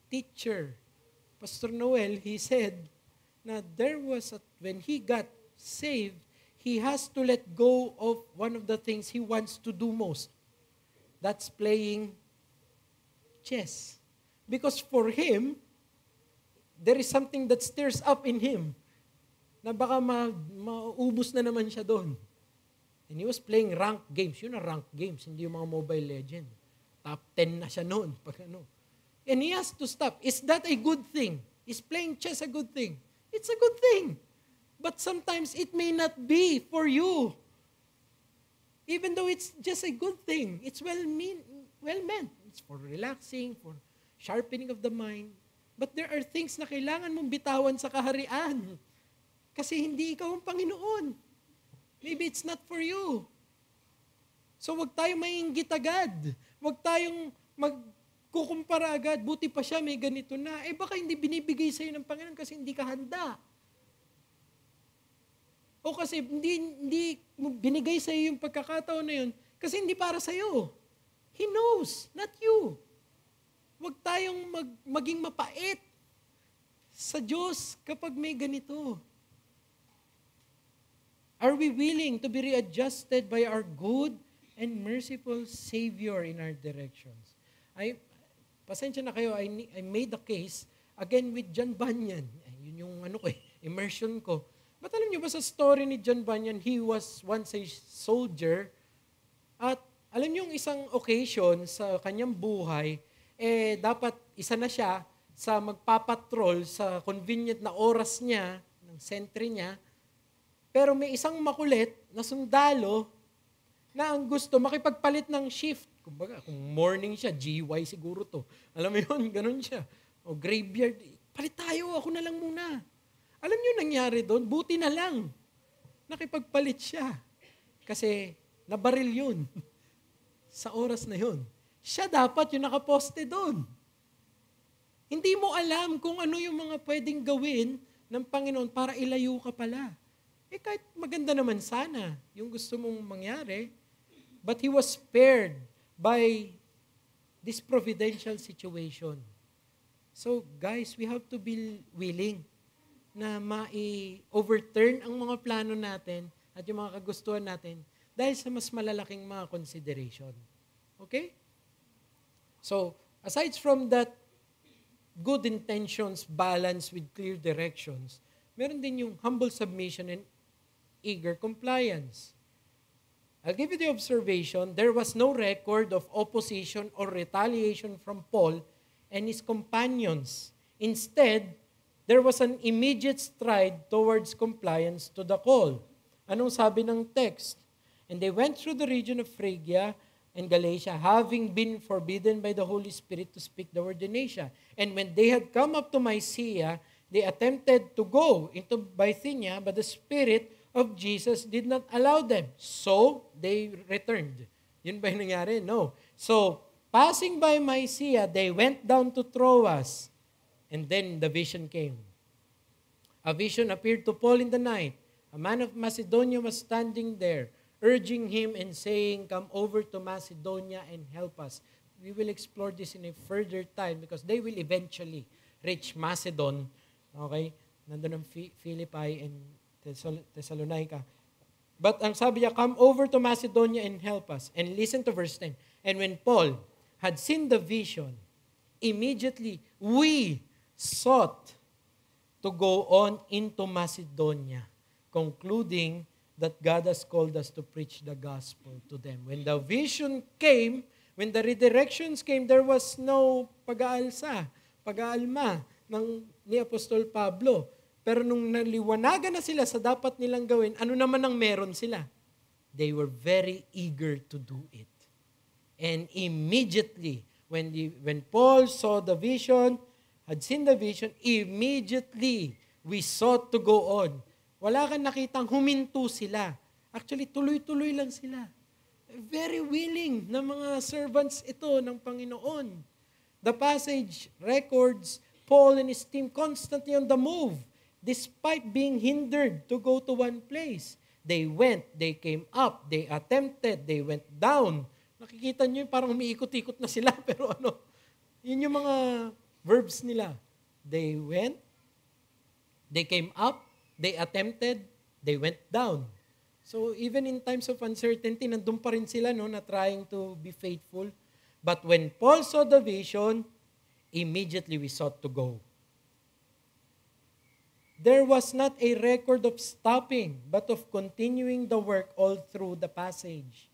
teacher, Pastor Noel, he said na when he got saved, he has to let go of one of the things he wants to do most. That's playing chess. Because for him, there is something that stirs up in him na baka maubos na naman siya doon. And he was playing ranked games. Yun na ranked games, hindi yung mga Mobile Legend. Top 10 na siya noon. And he has to stop. Is that a good thing? Is playing chess a good thing? It's a good thing. But sometimes it may not be for you. Even though it's just a good thing. It's well meant. It's for relaxing, for sharpening of the mind. But there are things na kailangan mong bitawan sa kaharian. Kasi hindi ikaw ang Panginoon. Maybe it's not for you. So wag tayong mainggit agad. Wag tayong magkukumpara agad. Buti pa siya, may ganito na. Baka hindi binibigay sa'yo ng Panginoon kasi hindi ka handa. O kasi hindi binigay sa'yo yung pagkakataon na yun kasi hindi para sa'yo. He knows, not you. Wag tayong maging mapait sa Diyos kapag may ganito. Are we willing to be readjusted by our good and merciful Savior in our directions? Pasensya na kayo, I made a case again with John Bunyan. Yun yung immersion ko. But alam niyo ba sa story ni John Bunyan, he was once a soldier. At alam niyo yung isang occasion sa kanyang buhay, dapat isa na siya sa magpapatrol sa convenient na oras niya, ng sentry niya. Pero may isang makulit na sundalo na ang gusto makipagpalit ng shift. Kumbaga, kung morning siya, GY siguro to. Alam mo yun, ganun siya. O graveyard, palit tayo, ako na lang muna. Alam niyo nangyari doon? Buti na lang. Nakipagpalit siya. Kasi nabaril yun. Sa oras na yun. Siya dapat yung nakaposte doon. Hindi mo alam kung ano yung mga pwedeng gawin ng Panginoon para ilayo ka pala. Kahit maganda naman sana yung gusto mong mangyari, but he was spared by this providential situation. So guys, we have to be willing na ma-overturn ang mga plano natin at yung mga kagustuhan natin dahil sa mas malalaking mga consideration. Okay? So, aside from that good intentions balanced with clear directions, meron din yung humble submission and eager compliance. I'll give you the observation, there was no record of opposition or retaliation from Paul and his companions. Instead, there was an immediate stride towards compliance to the call. Anong sabi ng text? And they went through the region of Phrygia and Galatia, having been forbidden by the Holy Spirit to speak the word in Asia. And when they had come up to Mysia, they attempted to go into Bithynia, but the Spirit of Jesus did not allow them. So, they returned. Yun ba yung nangyari? No. So, passing by Mysia, they went down to Troas. And then the vision came. A vision appeared to Paul in the night. A man of Macedonia was standing there, urging him and saying, "Come over to Macedonia and help us." We will explore this in a further time because they will eventually reach Macedon. Okay? Nandun ang Philippi and Thessalonica. But ang sabi niya, "Come over to Macedonia and help us." And listen to verse 10. And when Paul had seen the vision, immediately we sought to go on into Macedonia, concluding that God has called us to preach the gospel to them. When the vision came, when the redirections came, there was no pag-aalma ni Apostol Pablo. Pero nung naliwanagan na sila sa dapat nilang gawin, ano naman ang meron sila? They were very eager to do it. And immediately, when Paul saw the vision, had seen the vision, immediately we sought to go on. Wala kang nakitang huminto sila. Actually, tuloy-tuloy lang sila. Very willing na mga servants ito ng Panginoon. The passage records Paul and his team constantly on the move, despite being hindered to go to one place. They went, they came up, they attempted, they went down. Nakikita nyo yung parang umiikot-ikot na sila, pero yun yung mga verbs nila. They went, they came up, they attempted, they went down. So even in times of uncertainty, nandun pa rin sila na trying to be faithful. But when Paul saw the vision, immediately we sought to go. There was not a record of stopping, but of continuing the work all through the passage.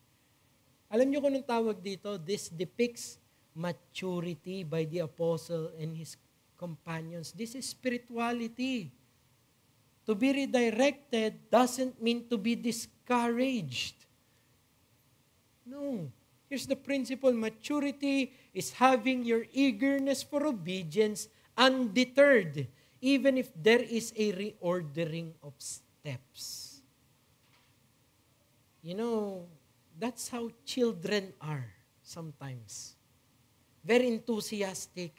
Alam niyo kung anong tawag dito? This depicts maturity by the apostle and his companions. This is spirituality. To be redirected doesn't mean to be discouraged. No. Here's the principle. Maturity is having your eagerness for obedience undeterred, even if there is a reordering of steps. You know, that's how children are sometimes. Very enthusiastic.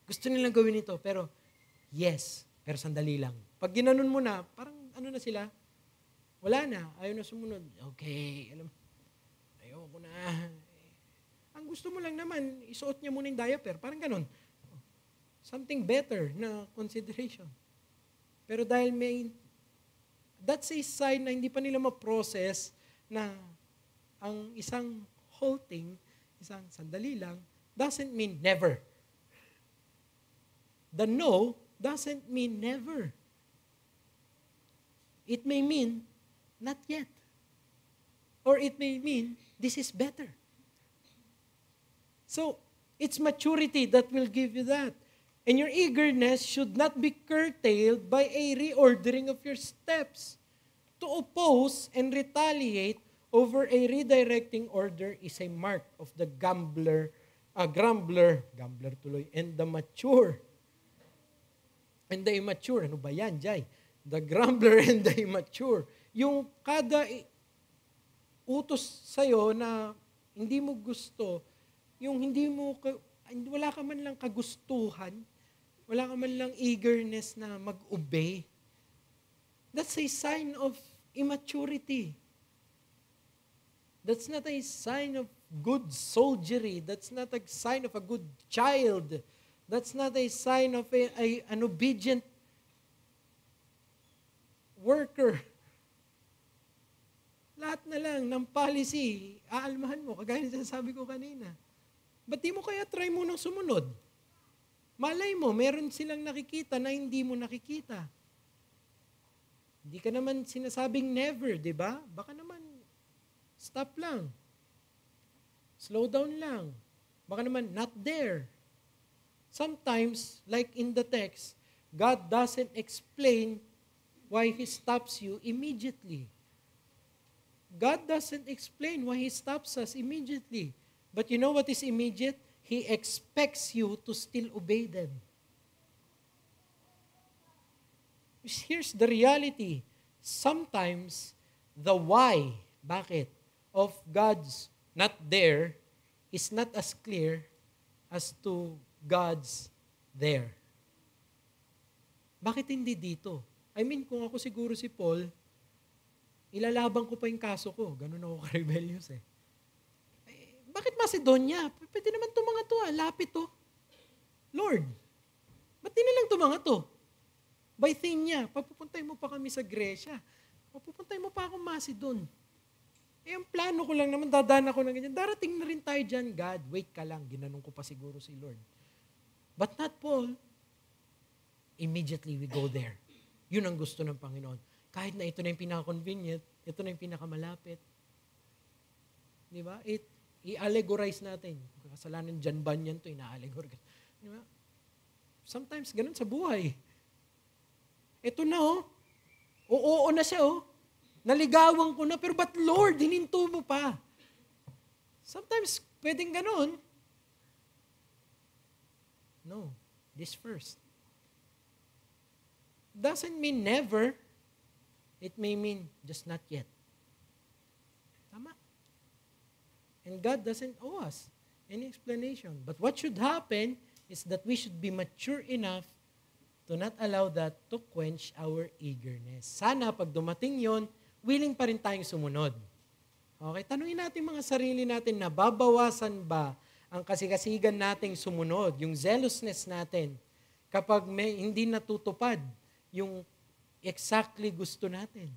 Gusto nilang gawin ito, pero pero sandali lang. Pag ginanon mo na, parang na sila? Wala na, ayaw na sumunod. Okay, ayoko na. Ang gusto mo lang naman, isuot niya muna yung diaper. Parang ganon. Something better na consideration. Pero dahil that's a sign na hindi pa nila ma-process na ang isang halting, isang sandali lang, doesn't mean never. The no doesn't mean never. It may mean not yet. Or it may mean this is better. So, it's maturity that will give you that. And your eagerness should not be curtailed by a reordering of your steps. To oppose and retaliate over a redirecting order is a mark of the grumbler tuloy, and the mature. And the immature, ano ba yan, Jai? The grumbler and the immature. Yung kada utos sa'yo na hindi mo gusto, yung wala ka man lang kagustuhan, wala ka man lang eagerness na mag-obey, that's a sign of immaturity. That's not a sign of good soldiery. That's not a sign of a good child. That's not a sign of an obedient worker. Lahat na lang ng policy, aalmahan mo, kagaya na sabi ko kanina. Ba't di mo kaya try mo nang sumunod? Malay mo, meron silang nakikita na hindi mo nakikita. Hindi ka naman sinasabing never, di ba? Baka naman, stop lang. Slow down lang. Baka naman, not there. Sometimes, like in the text, God doesn't explain why He stops you immediately. God doesn't explain why He stops us immediately. But you know what is immediate? He expects you to still obey them. Here's the reality. Sometimes, the why, bakit, of God's not there is not as clear as to God's there. Bakit hindi dito? I mean, kung ako siguro si Paul, ilalaban ko pa yung kaso ko. Ganun ako ka-rebellious eh. Bakit Macedonia? Pwede naman itong mga to, lapit to. Lord, ba't di na lang itong mga to? Bithynia, papupuntay mo pa kami sa Gresya. Papupuntay mo pa ako Macedon. Ang plano ko lang naman, dadaan ako ng ganyan. Darating na rin tayo dyan, God. Wait ka lang, ginanong ko pa siguro si Lord. But not Paul. Immediately we go there. Yun ang gusto ng Panginoon. Kahit na ito na yung pinaka-convenient, ito na yung pinakamalapit. Di ba? I-allegorize natin. Kasalanan dyan ba niyan ito, ina-allegorize. Di ba? Sometimes, ganun sa buhay. Ito na Oo na siya Naligawan ko na, pero but Lord, hininto mo pa. Sometimes, pwedeng ganun. No, this first. Doesn't mean never. It may mean just not yet. Tama. And God doesn't owe us any explanation. But what should happen is that we should be mature enough to not allow that to quench our eagerness. Sana pag dumating yon, willing pa rin tayong sumunod. Okay, tanungin natin mga sarili natin, nababawasan ba ang kasigasigan nating sumunod, yung zealousness natin, kapag hindi natutupad yung exactly gusto natin?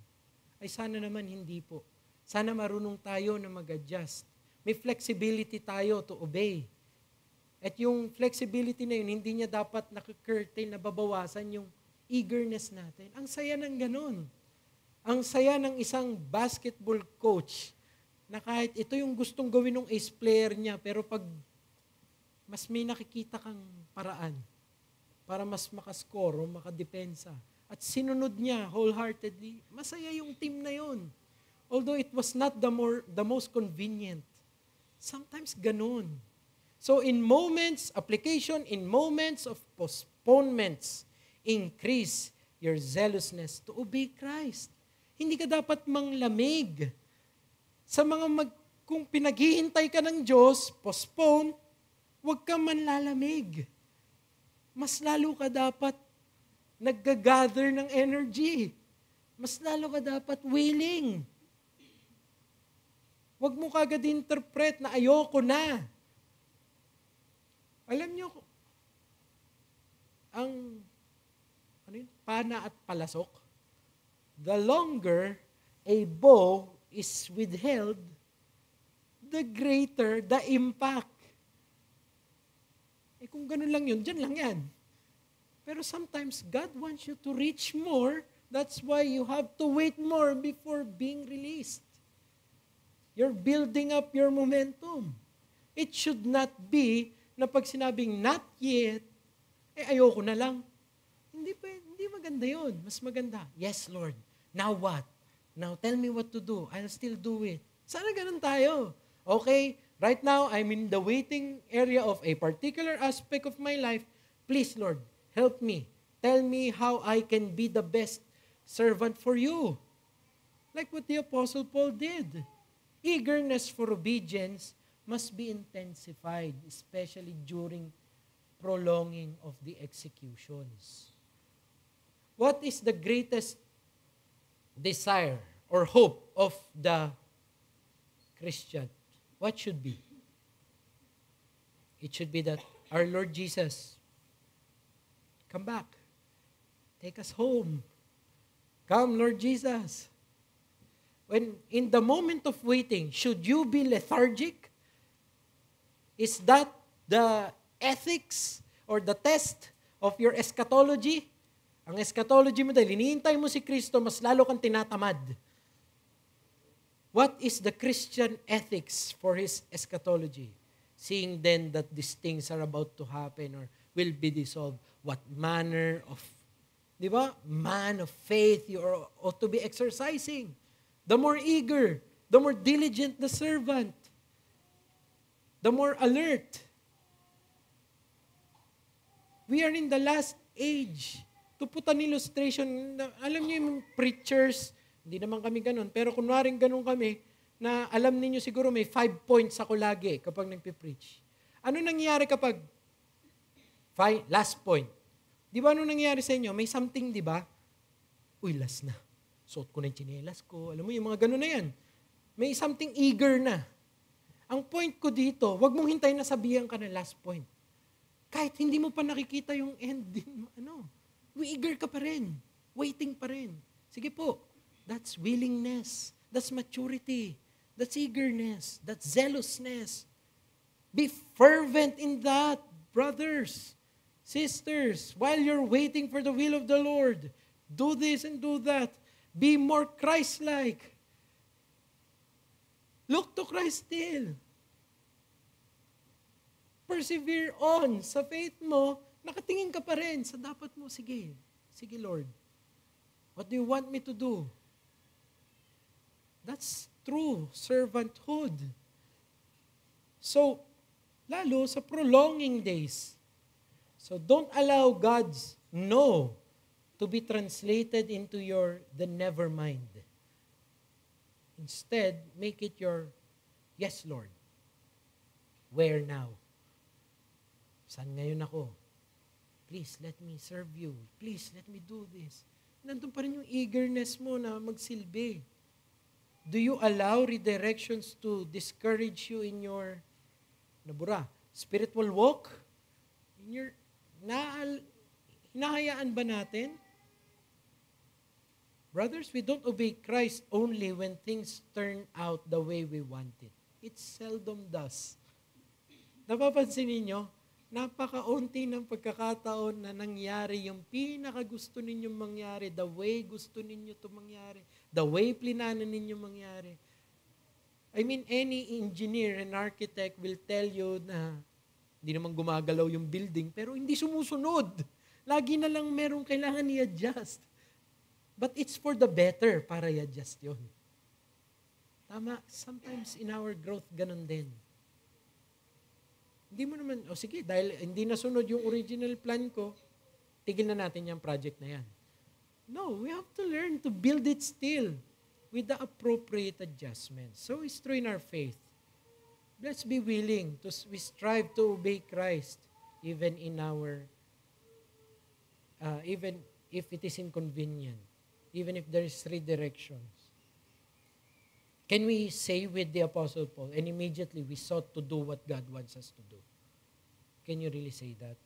Ay sana naman hindi po. Sana marunong tayo na mag-adjust. May flexibility tayo to obey. At yung flexibility na yun, hindi niya dapat nakakirtail, nababawasan yung eagerness natin. Ang saya ng ganun. Ang saya ng isang basketball coach na kahit ito yung gustong gawin ng ace player niya, pero pag mas may nakikita kang paraan para mas makascore o makadepensa, at sinunod niya wholeheartedly, masaya yung team na yun. Although it was not the most convenient. Sometimes ganun. So in moments, application in moments of postponements, increase your zealousness to obey Christ. Hindi ka dapat manglamig. Sa kung pinaghihintay ka ng Diyos, postpone, huwag ka manlalamig. Mas lalo ka dapat naggagather ng energy. Mas lalo ka dapat willing. Huwag mo kagad interpret na ayoko na. Alam niyo, ang pana at palasok, the longer a bow is withheld, the greater the impact. Kung ganun lang yun, dyan lang yan. Pero sometimes, God wants you to reach more. That's why you have to wait more before being released. You're building up your momentum. It should not be na pag sinabing not yet, ayoko na lang. Hindi maganda yun. Mas maganda, yes Lord, now what? Now tell me what to do. I'll still do it. Sana ganun tayo. Okay, right now I'm in the waiting area of a particular aspect of my life. Please Lord, help me. Tell me how I can be the best servant for you. Like what the Apostle Paul did. Eagerness for obedience must be intensified, especially during prolonging of the executions. What is the greatest desire or hope of the Christian? What should be? It should be that our Lord Jesus come back. Take us home. Come, Lord Jesus. When in the moment of waiting, should you be lethargic? Is that the ethics or the test of your eschatology? Ang eschatology mo dahil hinihintay mo si Kristo, mas lalo kang tinatamad. What is the Christian ethics for his eschatology? Seeing then that these things are about to happen or will be dissolved, what manner of, man of faith you ought to be exercising. The more eager, the more diligent the servant, the more alert. We are in the last age. To put an illustration, alam niyo yung preachers, hindi naman kami ganun, pero kunwaring ganun kami, na alam niyo siguro may 5 points ako lagi kapag nagpipreach. Ano nangyayari kapag, last point. Di ba ano nangyayari sa inyo? May something, di ba? Uy, last na. Suot ko na yung tsinelas ko. Alam mo, yung mga ganun na yan. May something eager na. Ang point ko dito, wag mong hintayin na sabihan ka na last point. Kahit hindi mo pa nakikita yung ending, eager ka pa rin. Waiting pa rin. Sige po, that's willingness. That's maturity. That's eagerness. That's zealousness. Be fervent in that, brothers, sisters, while you're waiting for the will of the Lord. Do this and do that. Be more Christ-like. Look to Christ still. Persevere on sa faith mo, nakatingin ka pa rin sa dapat mo. Sige Lord. What do you want me to do? That's true servanthood. So, lalo sa prolonging days. So don't allow God's no to be translated into the never mind. Instead, make it your, yes, Lord. Where now? Saan ngayon ako? Please, let me serve you. Please, let me do this. Nandun pa rin yung eagerness mo na magsilbi. Do you allow redirections to discourage you in your spiritual walk? In your, hinahayaan ba natin? Brothers, we don't obey Christ only when things turn out the way we want it. It seldom does. Napapansin ninyo, napakaunti ng pagkakataon na nangyari yung pinakagusto ninyong mangyari, the way gusto ninyo to mangyari, the way plinanan ninyo mangyari. I mean, any engineer and architect will tell you na hindi naman gumagalaw yung building, pero hindi sumusunod. Lagi na lang merong kailangan i-adjust. But it's for the better para i-adjust yun. Tama, sometimes in our growth, ganun din. Hindi mo naman, sige, dahil hindi nasunod yung original plan ko, tigil na natin yung project na yan. No, we have to learn to build it still with the appropriate adjustments. So it's true in our faith. Let's be willing to we strive to obey Christ even in our, even if it is inconvenient, even if there is redirections. Can we say with the Apostle Paul, and immediately we sought to do what God wants us to do? Can you really say that?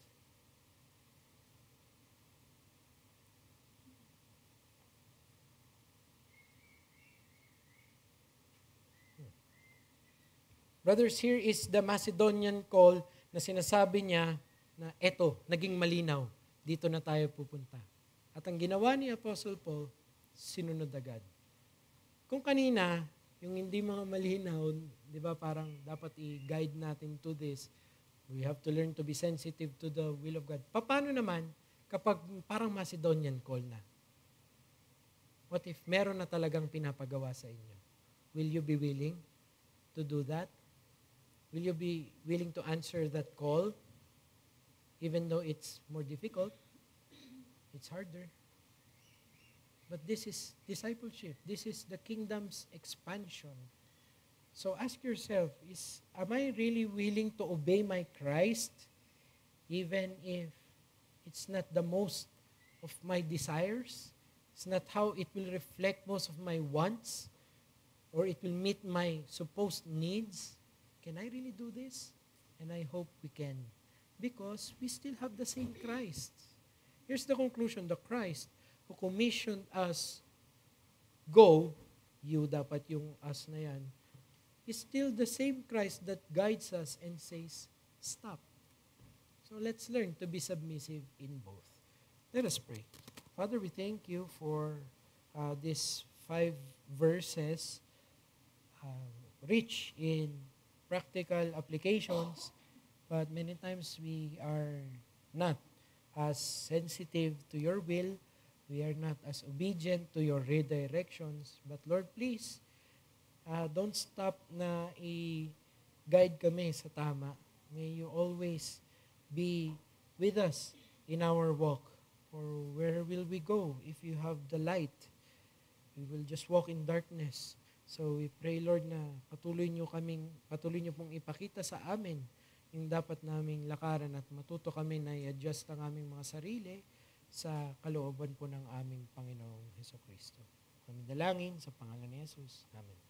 Brothers, here is the Macedonian call na sinasabi niya na eto, naging malinaw. Dito na tayo pupunta. At ang ginawa ni Apostle Paul, sinunod agad. Kung kanina, yung hindi mga malinaw, di ba parang dapat i-guide natin to this, we have to learn to be sensitive to the will of God. Paano naman kapag parang Macedonian call na? What if meron na talagang pinapagawa sa inyo? Will you be willing to do that? Will you be willing to answer that call? Even though it's more difficult, it's harder. But this is discipleship. This is the kingdom's expansion. So ask yourself, am I really willing to obey my Christ even if it's not the most of my desires? It's not how it will reflect most of my wants or it will meet my supposed needs? Can I really do this? And I hope we can because we still have the same Christ. Here's the conclusion. The Christ who commissioned us, go, you dapat yung us na yan, is still the same Christ that guides us and says, stop. So let's learn to be submissive in both. Let us pray. Father, we thank you for these 5 verses rich in practical applications, but many times we are not as sensitive to your will. We are not as obedient to your redirections. But Lord, please, don't stop na i-guide kami sa tama. May you always be with us in our walk. For where will we go if you have the light? We will just walk in darkness. So we pray, Lord, na patuloy niyo pong ipakita sa amin yung dapat naming lakaran at matuto kami na i-adjust ang aming mga sarili sa kalooban po ng aming Panginoong Hesukristo. Kami dalangin sa pangalan ni Jesus. Amen.